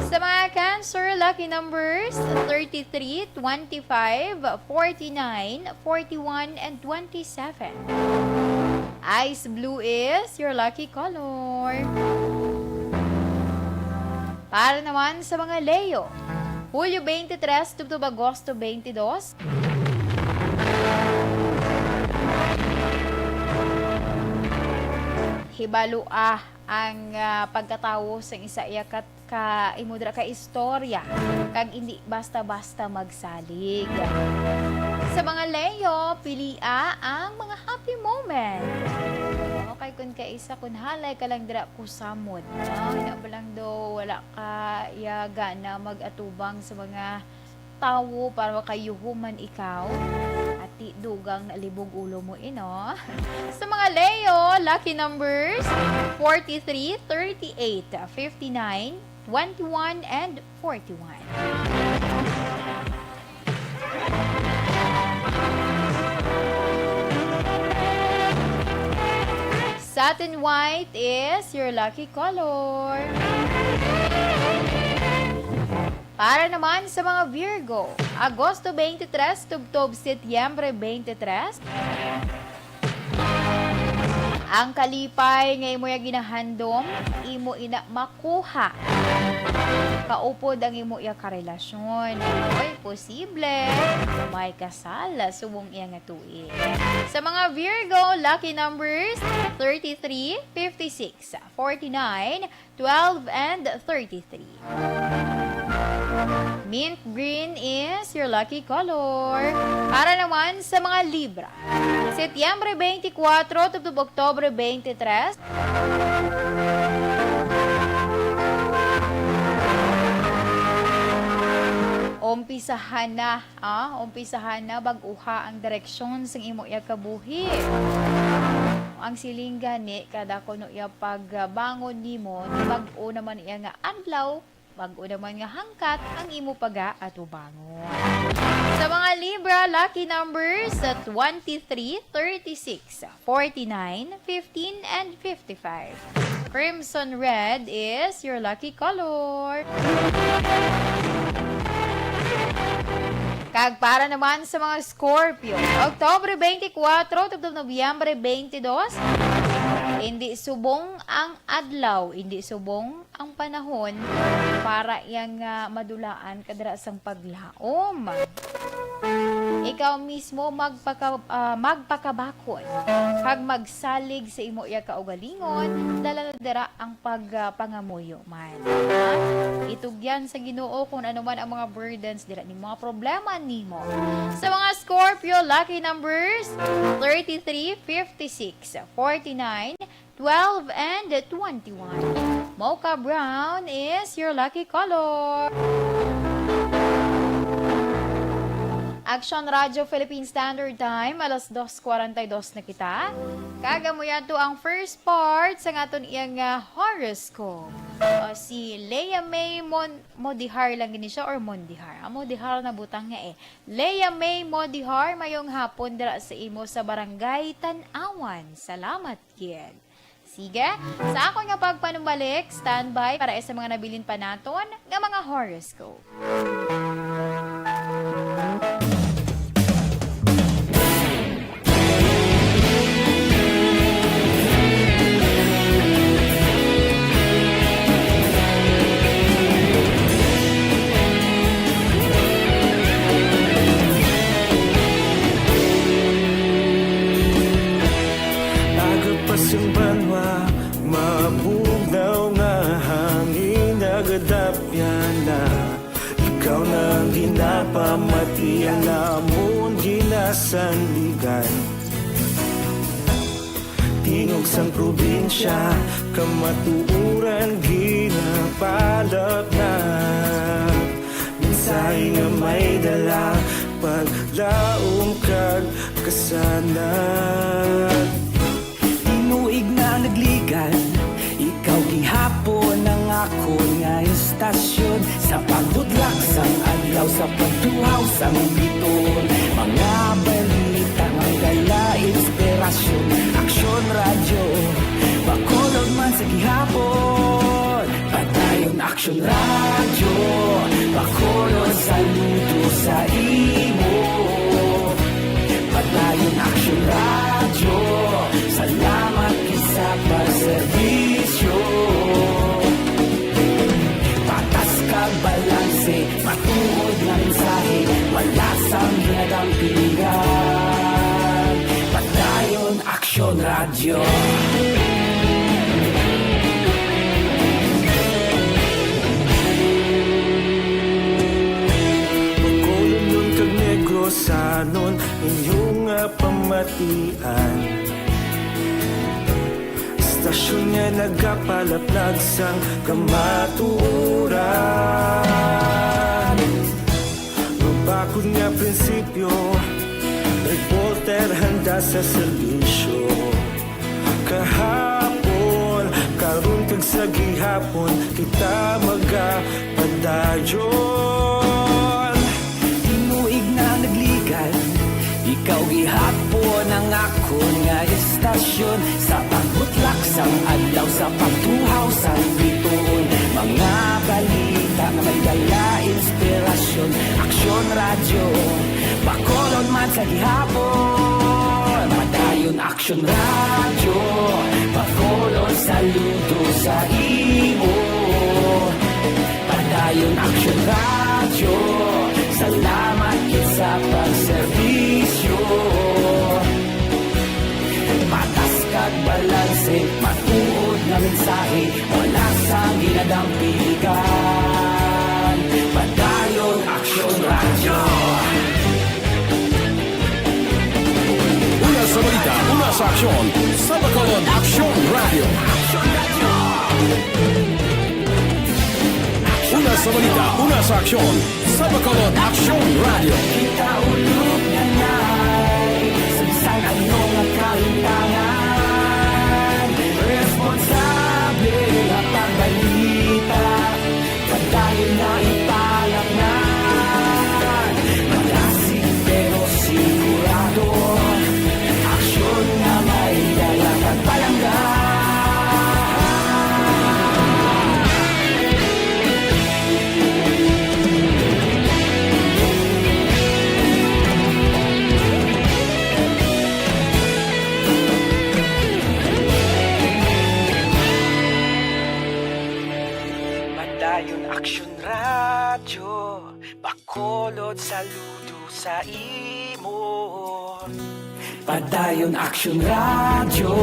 Sa mga Cancer, lucky numbers 33, 25, 49, 41, and 27. Ice blue is your lucky color. Para naman sa mga Leo, Hulyo 23, tubtob Agosto 22. Hibalo ang pagkatawo sa isa iya ka imudra ka istorya kag hindi basta-basta magsalig. Sa mga Leo, pilia ang mga happy moment. Okay, kun ka isa kun halay ka lang dira kusamod. Hinabalang do wala ka yaga na mag-atubang sa mga tawo para makayuhuman ikaw. At dugang nalibog ulo mo ino. Sa mga Leo, lucky numbers 43, 38, 59, 21, and 41. Satin white is your lucky color. Para naman sa mga Virgo, Agosto 23, tubtob Setyembre 23. Ang kalipay nga imo ya ginahandom, imo ina makuha. Kaupod ang imo iya karelasyon. Oy, posible may kasal subong iya nga tuig. Sa mga Virgo, lucky numbers 33, 56, 49, 12, and 33. Mint green is your lucky color. Para naman sa mga Libra, Setyembre 24, tubtob Oktobre 23. Umpisahan na bag-uha ang direksyon sang imo iya kabuhi. Ang siling gani kada kuno iya pagbangon nimo, ni bag-o naman iya nga adlaw, bag-o naman nga hangkat ang imo pag-aatubangon. Sa mga Libra, lucky numbers 23, 36, 49, 15, and 55. Crimson red is your lucky color. Kag para naman sa mga Scorpio, Oktobre 24, tubtob Nobyembre 22, hindi subong ang adlaw, hindi subong ang panahon para yang madulaan kadra sang paglaom. ikaw mismo magpakabakod kag magsalig sa imo iya kaugalingon dala na dira ang pagpangamuyo man. Ha? Itugyan sa Ginoo kung ano man ang mga burdens dira ni mga problema nimo. Sa mga Scorpio lucky numbers 33, 56, 49, 12 and 21. Mocha brown is your lucky color. Action Radio Philippine Standard Time, alas 2:42 na kita. Kagamuyan to ang first part sa ngaton iyang horoscope. Si Leia May Modihar lang gini siya or Mondihar. Modihar na butang nga eh. Leia May Modihar, mayong hapon dira sa imo sa Barangay Tanawan. Salamat, kid. Sige, sa ako nga pagpanumbalik, standby para sa mga nabilin pa naton nga mga horoscope. Yung banwa, mabugaw nga hangin nagadapyan na ikaw nang ginapamatian na mong ginasandigan. Tingog sang probinsya, kamatuuran ginabalak na mensahe nga may dala, paglaom kag kasanan. Tinuig na nagligan, ikaw gihapon ang ako nga istasyon. Sa pagdudlak sang adlaw, sa pagtuhaw sang biton, mga balita ng dala inspirasyon. Aksyon radyo, bakolog man sa gihapon. Patayon aksyon radyo, bakolog saludo sa imo. Patayon aksyon radyo, salamat isa pagserbisyo. Patas kag balanse, matuod na mensahe, wala sang ginadang pilihan. Patayon aksyon radyo. Pagkulong nun kag Negrosanon, inyong pamatian. Stasyon nga nagapalaplag sang kamatuuran. Mabakod nga prinsipyo, reporter handa sa serbisyo. Kahapon, karon kag sa gihapon, kita magapadayon. Tinuig na nagligan, ikaw gihapon ang ako nga istasyon. Sa pagbutlak sang adlaw, sa pagtuhaw sang biton, mga balita na may dala inspirasyon. Aksyon radyo, bakolon man sa gihapon. Padayon aksyon radyo, bakolon saludo sa imo. Padayon aksyon radyo, salamat sa pagserbisyo. Patas kag balanse, matuod na mensahe, wala sang ginadang piligan. Padayon aksyon radyo. Una sa balita, una sa aksyon, sa Bacolod Aksyon Radio. Una sa balita, una sa aksyon, sa Bacolod Aksyon Radio. Kita ulog na na'y samsang anong nakahintangan. Responsable at pagbalita, padayon na ipalak na. Malasig pero sigurado, aksyon na may dala at palangga. Padayon aksyon radyo, bakolod saludo sa imo. Padayon Action Radio,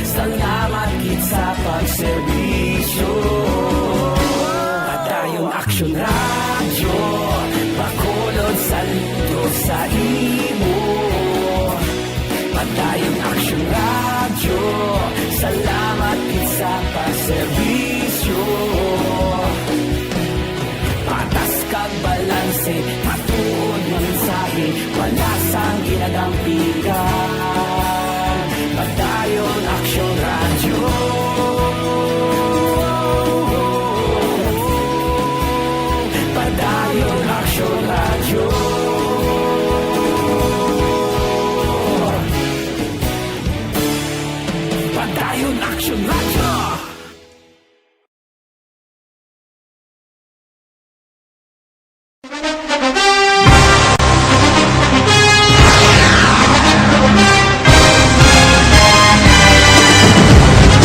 salamat gid sa pagserbisyo. Padayon Action Radio, Bacolod saludo sa imo. Padayon Action Radio, salamat gid sa pagserbisyo. Patas kag balanse, matuod ng mensahe, wala sang ginadampigan. Padayon Action Radio. Padayon Action Radio. Padayon Action Radio.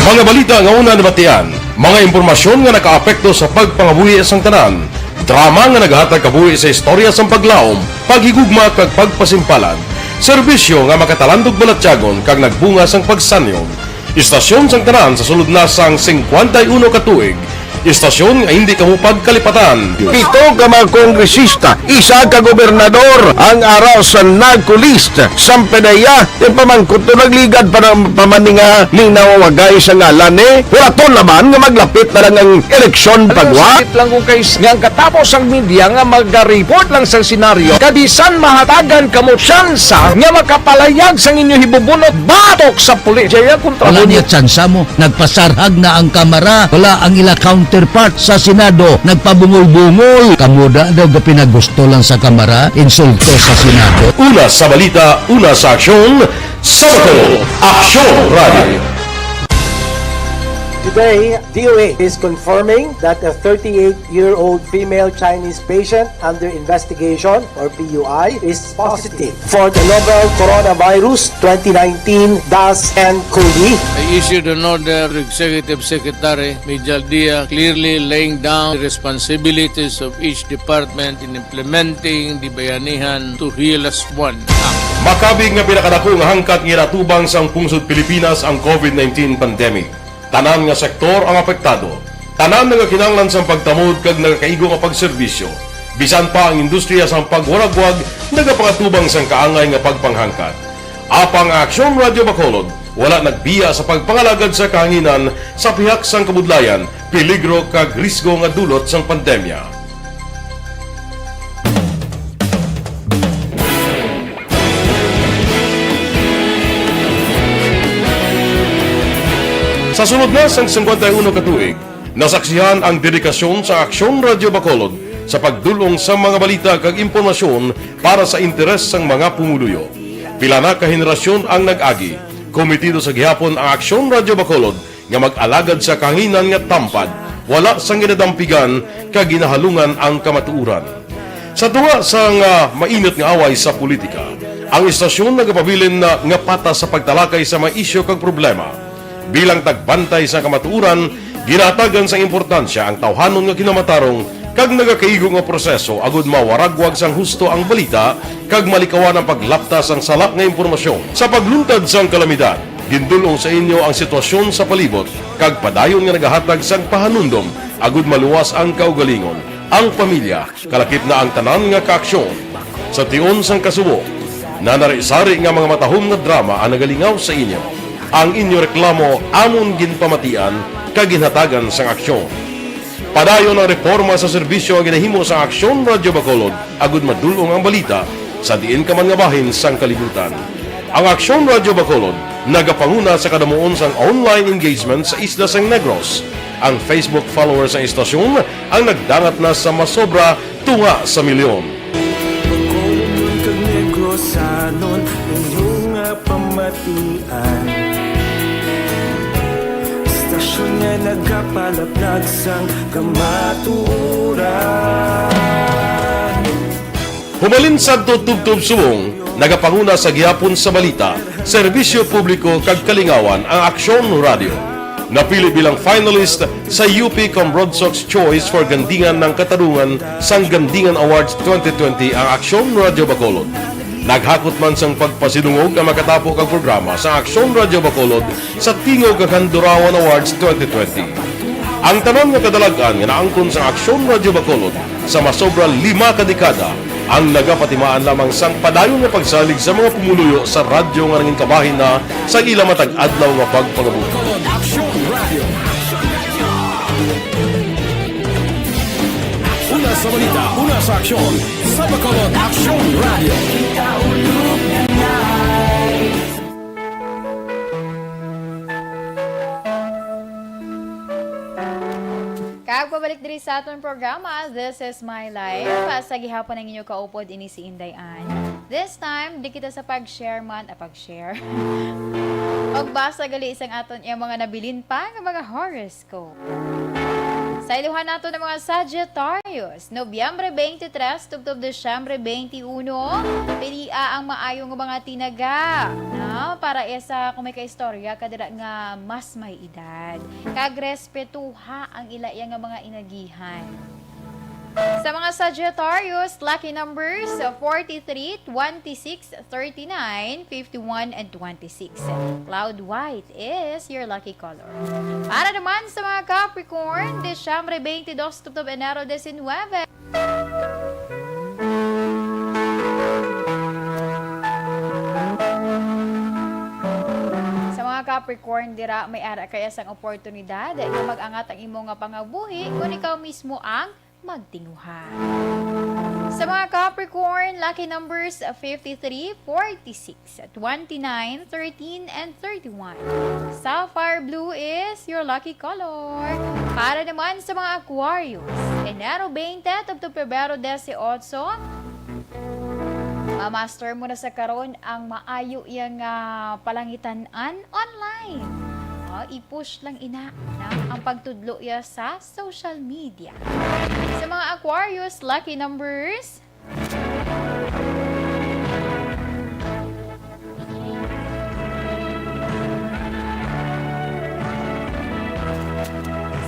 Mga balita nga una nabatian, mga impormasyon nga nakaapekto sa pagpangabuhi sang tanan, drama nga naghatag kabuhi sa istorya sang paglaom, paghigugma kag pagpasimpalan, serbisyo nga makatalandog balatyagon kag nagbunga sang pagsanyon, istasyon sang tanan sa sulod na sang 51 ka tuig, istasyon nga hindi kamupag kalipatan. Pito ka mga kongresista, isa ka gobernador ang araw sa nagkulist sa pedaya yung pamangkot to nagligad para pamaninga ning nawawagay sa ngalan ni Huraton naman nga maglapit na lang ang eleksyon pagwa. Sakit lang kung kayo nga katapos ang media nga mag-report lang sa senaryo kadisan mahatagan kamo tsansa nga makapalayag sa inyo hibubunot batok sa pulis. Jaya kontra Wala niya tsansa mo, nagpasarhag na ang kamara, wala ang ila counterpart sa Senado, nagpabungol-bungol. Kamuda daw ga pinagusto lang sa kamara, insulto sa Senado. Una sa balita, una sa aksyon, Sabado, Aksyon Radio. Today, DOA is confirming that a 38-year-old female Chinese patient under investigation, or PUI, is positive for the novel coronavirus 2019-nCoV. I issued an order to Executive Secretary Major Dia clearly laying down the responsibilities of each department in implementing the Bayanihan to Heal as One Act. Makabig nga pinakadako nga hangkat nga natubang sa pungsod Pilipinas ang COVID-19 pandemic. Tanan nga sektor ang apektado. Tanan nga kinahanglan sa pagtamod kag nagakaigo nga pagserbisyo. Bisan pa ang industriya sa pagwaragwag nagapangatubang sang kaangay nga pagpanghangkat. Apang Aksyon Radio Bacolod wala nagbiya sa pagpangalagad sa kahanginan sa pihak sang kabudlayan, peligro kag risgo nga dulot sang pandemya. Sa sunod na sang 51 ka tuig, nasaksihan ang dedikasyon sa Aksyon Radio Bacolod sa pagdulong sa mga balita kag impormasyon para sa interes sang mga pumuluyo. Pila na ka henerasyon ang nag-agi, komitido sa gihapon ang Aksyon Radio Bacolod nga mag-alagad sa kahanginan nga tampad, wala sang ginadampigan kag ginahalungan ang kamatuuran. Sa tunga sang mainit nga away sa politika, ang istasyon nagapabilin na nga patas sa pagtalakay sa mga isyu kag problema. Bilang tagbantay sa kamatuuran, ginatagan sa importansya ang tawhanon nga kinamatarong kag nagakaigo nga proseso agud mawaragwag sang husto ang balita kag malikawan ang paglaptas ang salak nga impormasyon. Sa pagluntad sang kalamidad, gindulong sa inyo ang sitwasyon sa palibot kag padayon nga nagahatag sang pahanundom agud maluwas ang kaugalingon, ang pamilya, kalakip na ang tanan nga kaaksyon. Sa tion sang kasubo, nanari-sari nga mga matahom nga drama ang nagalingaw sa inyo. Ang inyo reklamo amon ginpamatian kag ginhatagan sang aksyon. Padayon ang reforma sa serbisyo ang ginahimo sa Aksyon Radio Bacolod agud madulong ang balita sa diin ka man nga bahin sang kalibutan. Ang Aksyon Radio Bacolod nagapanguna sa kadamuon sang online engagement sa Isla Sang Negros. Ang Facebook followers sa istasyon ang nagdangat na sa masobra tunga sa milyon. Bacolod kag Negros anon inyong pamatian. Istasyon nga nagapalaplag sang kamatuuran. Humalin sa tubtub subong, nagapanguna sa gihapon sa balita, serbisyo publiko kag kalingawan ang Aksyon Radio. Napili bilang finalist sa UP Combrodsoc's Choice for Gandingan ng Katarungan sang Gandingan Awards 2020 ang Aksyon Radio Bacolod. Naghakot man sang pagpasidungog ang makatapo kang programa sa Aksyon Radio Bacolod sa Tingog kag Durawan Awards 2020. Ang tanon nga kadalagan nga naangkon sa Aksyon Radio Bacolod sa masobra 5 kadekada ang nagapatimaan lamang sang padayon nga pagsalig sa mga pumuluyo sa radyo nga nanging kabahin na sa ila matag adlaw nga pagpangabuhi. Una sa balita, una sa aksyon, sa Bacolod Action Radio. Pabalik diri sa aton programa, This is My Life. Sa gihapon ng inyo kaupod ini si Inday Ann. This time, di kita sa pag-share man, pag-share. Pagbasa gali isang aton yung mga nabilin pa ng mga horoscope. Sa iluhan nato ng mga Sagittarius, Nobyembre 23, tubtob Desyembre 21, pilia ang maayong mga tinaga. Na, para isa kung may kaistorya, kadira nga mas may edad. Kagrespetuha ang ilaya nga mga inagihan. Sa mga Sagittarius, lucky numbers 43, 26, 39, 51, and 26. Cloud white is your lucky color. Para naman sa mga Capricorn, Desyembre 22, tubtob Enero 19. Capricorn, dira may ara kaya sang oportunidad nga mag-angat ang imo nga pangabuhi kung ikaw mismo ang magtinguha. Sa mga Capricorn, lucky numbers 53, 46, 29, 13, and 31. Sapphire blue is your lucky color. Para naman sa mga Aquarius, Enero 20, tubtob Pebrero 18, master mo na sa karon ang maayo yang palangitan-an online. I-push lang ina na ang pagtudlo ya sa social media. Sa mga Aquarius, lucky numbers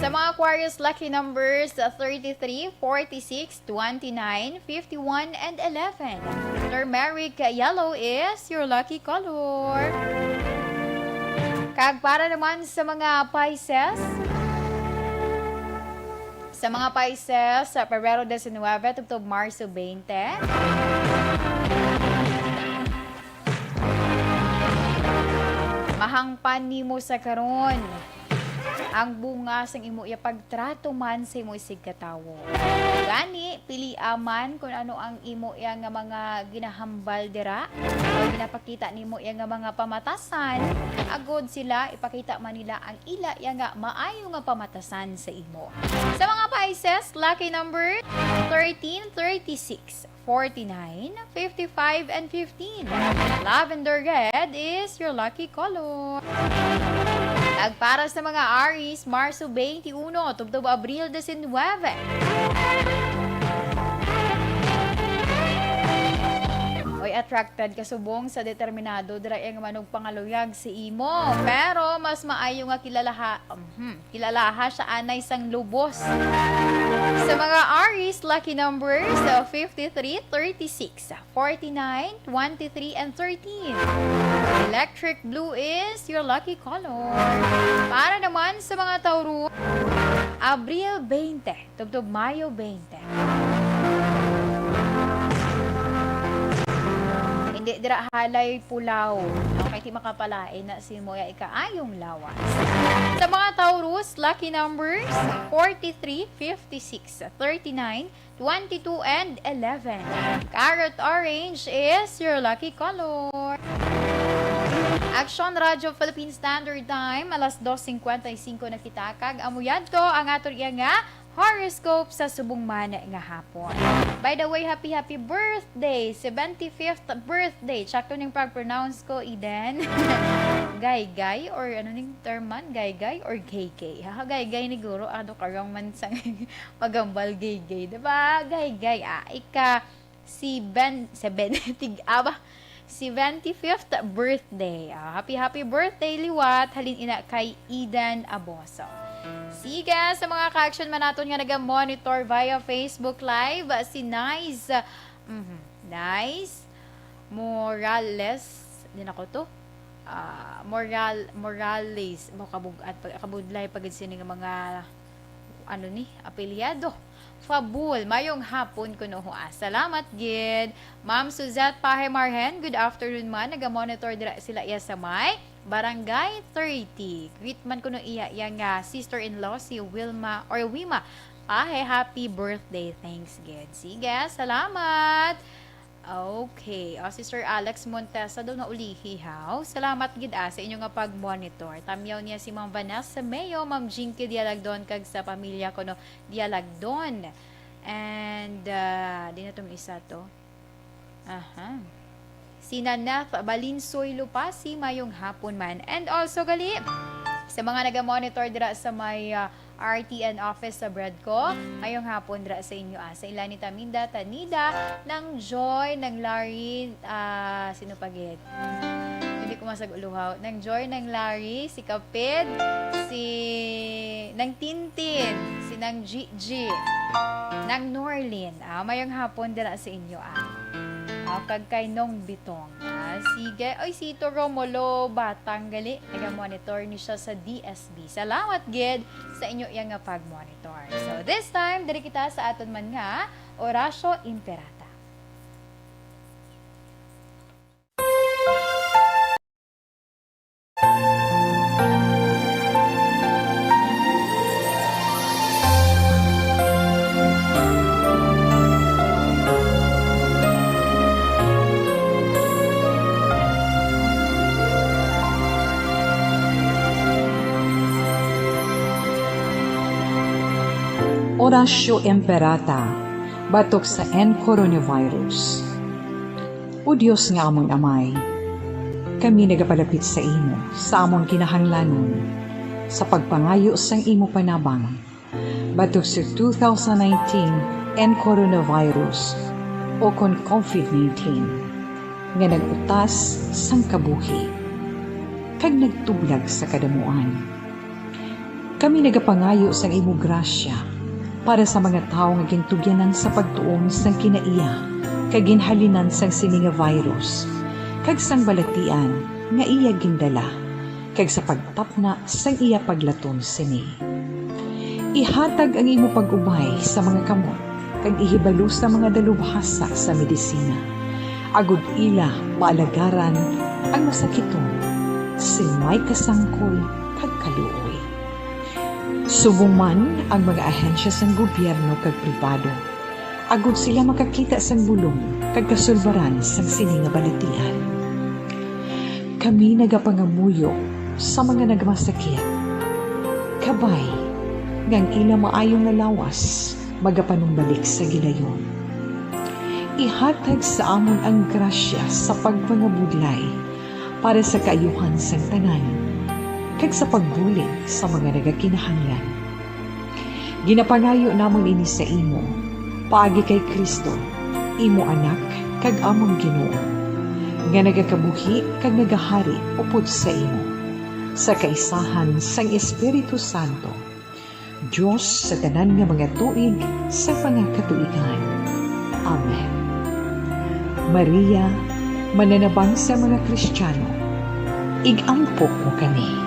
Sa mga Aquarius, lucky numbers 33, 46, 29, 51, and 11. Turmeric yellow is your lucky color. Kag para naman sa mga Pisces, Pebrero 19, tubtob Marso 20. Mahangpan nimo sa karon ang bunga sang imo ya pagtrato man sa imo isig katawo. Gani pili aman kung ano ang imo ya nga mga ginahambal dira o ginapakita nimo ya nga mga pamatasan, agod sila ipakita man nila ang ila ya nga maayo nga pamatasan sa imo. Sa mga Pisces, lucky number 13, 36, 49, 55, and 15. Lavender red is your lucky color. Para sa mga Aries, Marso 21, tubtob Abril 19. Oy, attracted ka subong sa determinado dira ang manog pangaluyag si imo. Pero mas maayo nga kilalaha sa anay sang lubos. Sa mga Aries, lucky numbers 53, 36, 49, 23, and 13. Electric blue is your lucky color. Para naman sa mga Tauro, Abril 20, tubtob Mayo 20. Hindi dira halay pulaw. Okay, di makapalain na si Moya ikaayong lawas. Sa mga Taurus, lucky numbers 43, 56, 39, 22, and 11. Carrot orange is your lucky color. Action Radio Philippine Standard Time, alas 2:55 na kita. Kag amuyad to ang aton iya nga horoscope sa subong man nga hapon. By the way, happy birthday! 75th birthday. Sakto ning pag-pronounce ko, Eden. Gay-gay or ano ning term man? Gay-gay or gay-gay? Gay-gay ni Guro. Ano karang man sang pagambal gay-gay. Diba? Gay-gay. Ika si Ben, tig-aba. 75th birthday. Happy birthday, Liwat. Halin ina kay Eden Aboso. Sige, sa mga ka-action man natin nga nag-monitor via Facebook Live, si Nice Morales, din ako to. Morales mo kabudlay pagid sini nga mga apelyado. Fabul, mayong hapon ko no hoa. Salamat gid. Ma'am Suzette Pahe Marhen, good afternoon man. Naga-monitor dira sila iya sa may Barangay 30. Greet man ko no iya nga sister-in-law si Wima. Pahe, happy birthday. Thanks gid. Sige, salamat. Okay. Sister Alex Montesa daw na ulihihaw. Salamat gid sa inyo nga pag-monitor. Tamyaw niya si Ma'am Vanessa Mayo, Ma'am Jinky Dialagdon kag sa pamilya ko no Dialagdon. And di na tong isa to. Si Nanaf Balinsoy Lupasi mayong hapon man. And also gali sa mga naga-monitor dira sa may RTN office sa Bradco, ngayong hapon dira sa inyo sa ilan ni Taminda, Tanida, ng Joy, ng Larry, sino pagit? Hindi ko masaguluhaw. Ng Joy, ng Larry, si Kapid, ng Tintin, si ng Gigi, ng Norlin. Mayong hapon dira sa inyo kag kay Nong Bitong. Sige. Oy, si Tito Romulo Batang gali. Naga-monitor ni siya sa DSB. Salamat gid sa inyo yang nga pag-monitor. So this time, diri kita sa aton man nga Orasyo Imperata. Orasyo Imperata, batok sa coronavirus. O Diyos nga among amay, kami nagapalapit sa imo, sa among kinahanglanon, sa pagpangayo sang imo panabang, batok sa 2019 coronavirus o kon COVID-19, nga nagutas sang kabuhi, kag nagtublag sa kadamuan. Kami nagapangayo sang imo grasya, para sa mga tao nga gintugyanan sa pagtuon sang kinaiya kag ginhalinan sang sini nga virus kag sang balatian nga iya gindala kag sa pagtapna sang iya paglaton sini. Ihatag ang imo pag-ubay sa mga kamot kag ihibalo sa mga dalubhasa sa medisina. Agud ila maalagaran ang masakiton si may kasangkol kag kaluoy. Subong man ang mga ahensya sang gobyerno kag pribado, agud sila makakita sang bulong kag kasulbaran sang sini nga balatian. Kami nagapangamuyo sa mga nagmasakit. Kabay, ngang ila maayong nalawas, magapanumbalik sa gilayon. Ihatag sa amon ang grasya sa pagpangabudlay para sa kaayuhan sang tanan, kag sa pagbulig sa mga nagakinahanglan. Ginapangayo namon ini sa imo, paagi kay Kristo, imo anak, kag among Ginoo, nga nagakabuhi kag nagahari upod sa imo, sa kaisahan sang Espiritu Santo, Diyos sa tanan nga mga tuig sa pangakatuigan. Amen. Maria, mananabang sa mga Kristiyano, igampo mo kami.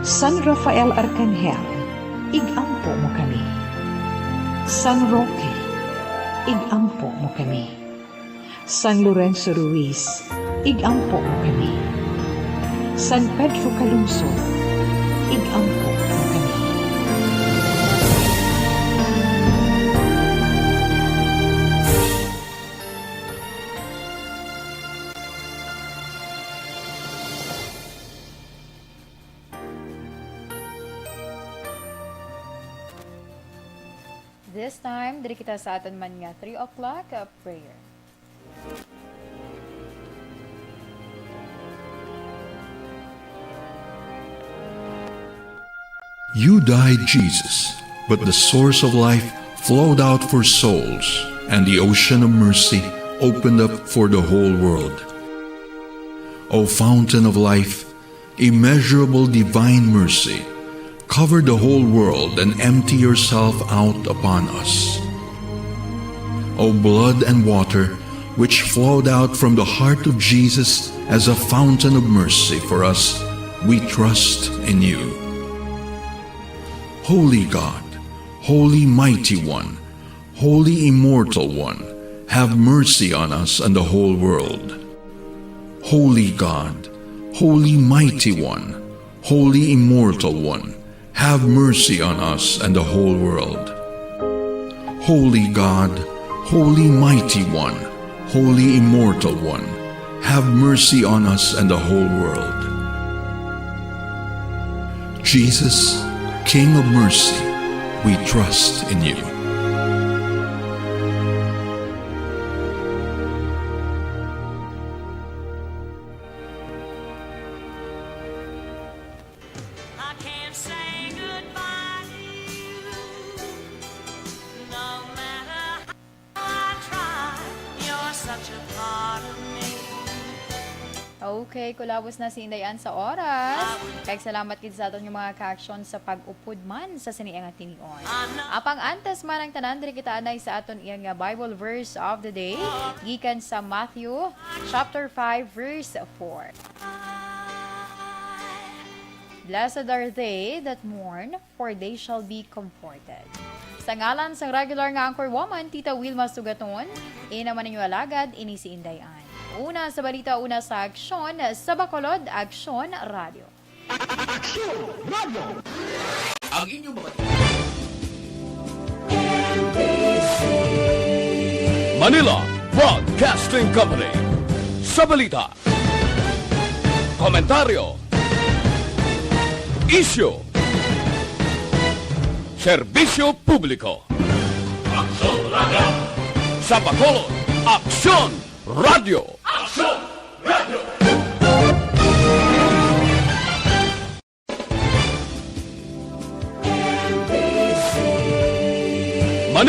San Rafael Arcangel, igampo mo kami. San Roque, igampo mo kami. San Lorenzo Ruiz, igampo mo kami. San Pedro Calungsod, igampo mo kami. This time, diri kita sa aton man nga 3 o'clock prayer. You died, Jesus, but the source of life flowed out for souls, and the ocean of mercy opened up for the whole world. O fountain of life, immeasurable divine mercy, cover the whole world and empty yourself out upon us. O blood and water, which flowed out from the heart of Jesus as a fountain of mercy for us, we trust in you. Holy God, Holy Mighty One, Holy Immortal One, have mercy on us and the whole world. Holy God, Holy Mighty One, Holy Immortal One, have mercy on us and the whole world. Holy God, Holy Mighty One, Holy Immortal One, have mercy on us and the whole world. Jesus, King of mercy, we trust in you. Okay, kulabos na si Indayan sa oras. Kaya salamat gid sa aton yung mga ka-action sa pag-upod man sa siniang tinion. Apang antes man ang tanan diri kita anay sa aton iyang Bible verse of the day gikan sa Matthew chapter 5 verse 4. Blessed are they that mourn, for they shall be comforted. Sa ngalan sang regular nga anchor woman, Tita Wilma Sugaton, inaman ninyo alagad, ini si Indayan. Una sa balita, una sa aksyon, sa Bacolod, Aksyon Radio. Aksyon Radio! Ang inyong mga Manila Broadcasting Company. Sa balita, komentaryo, isyu, serbisyo publiko. Aksyon Radio! Sa Bacolod, Aksyon Radio! Aksyon Radio!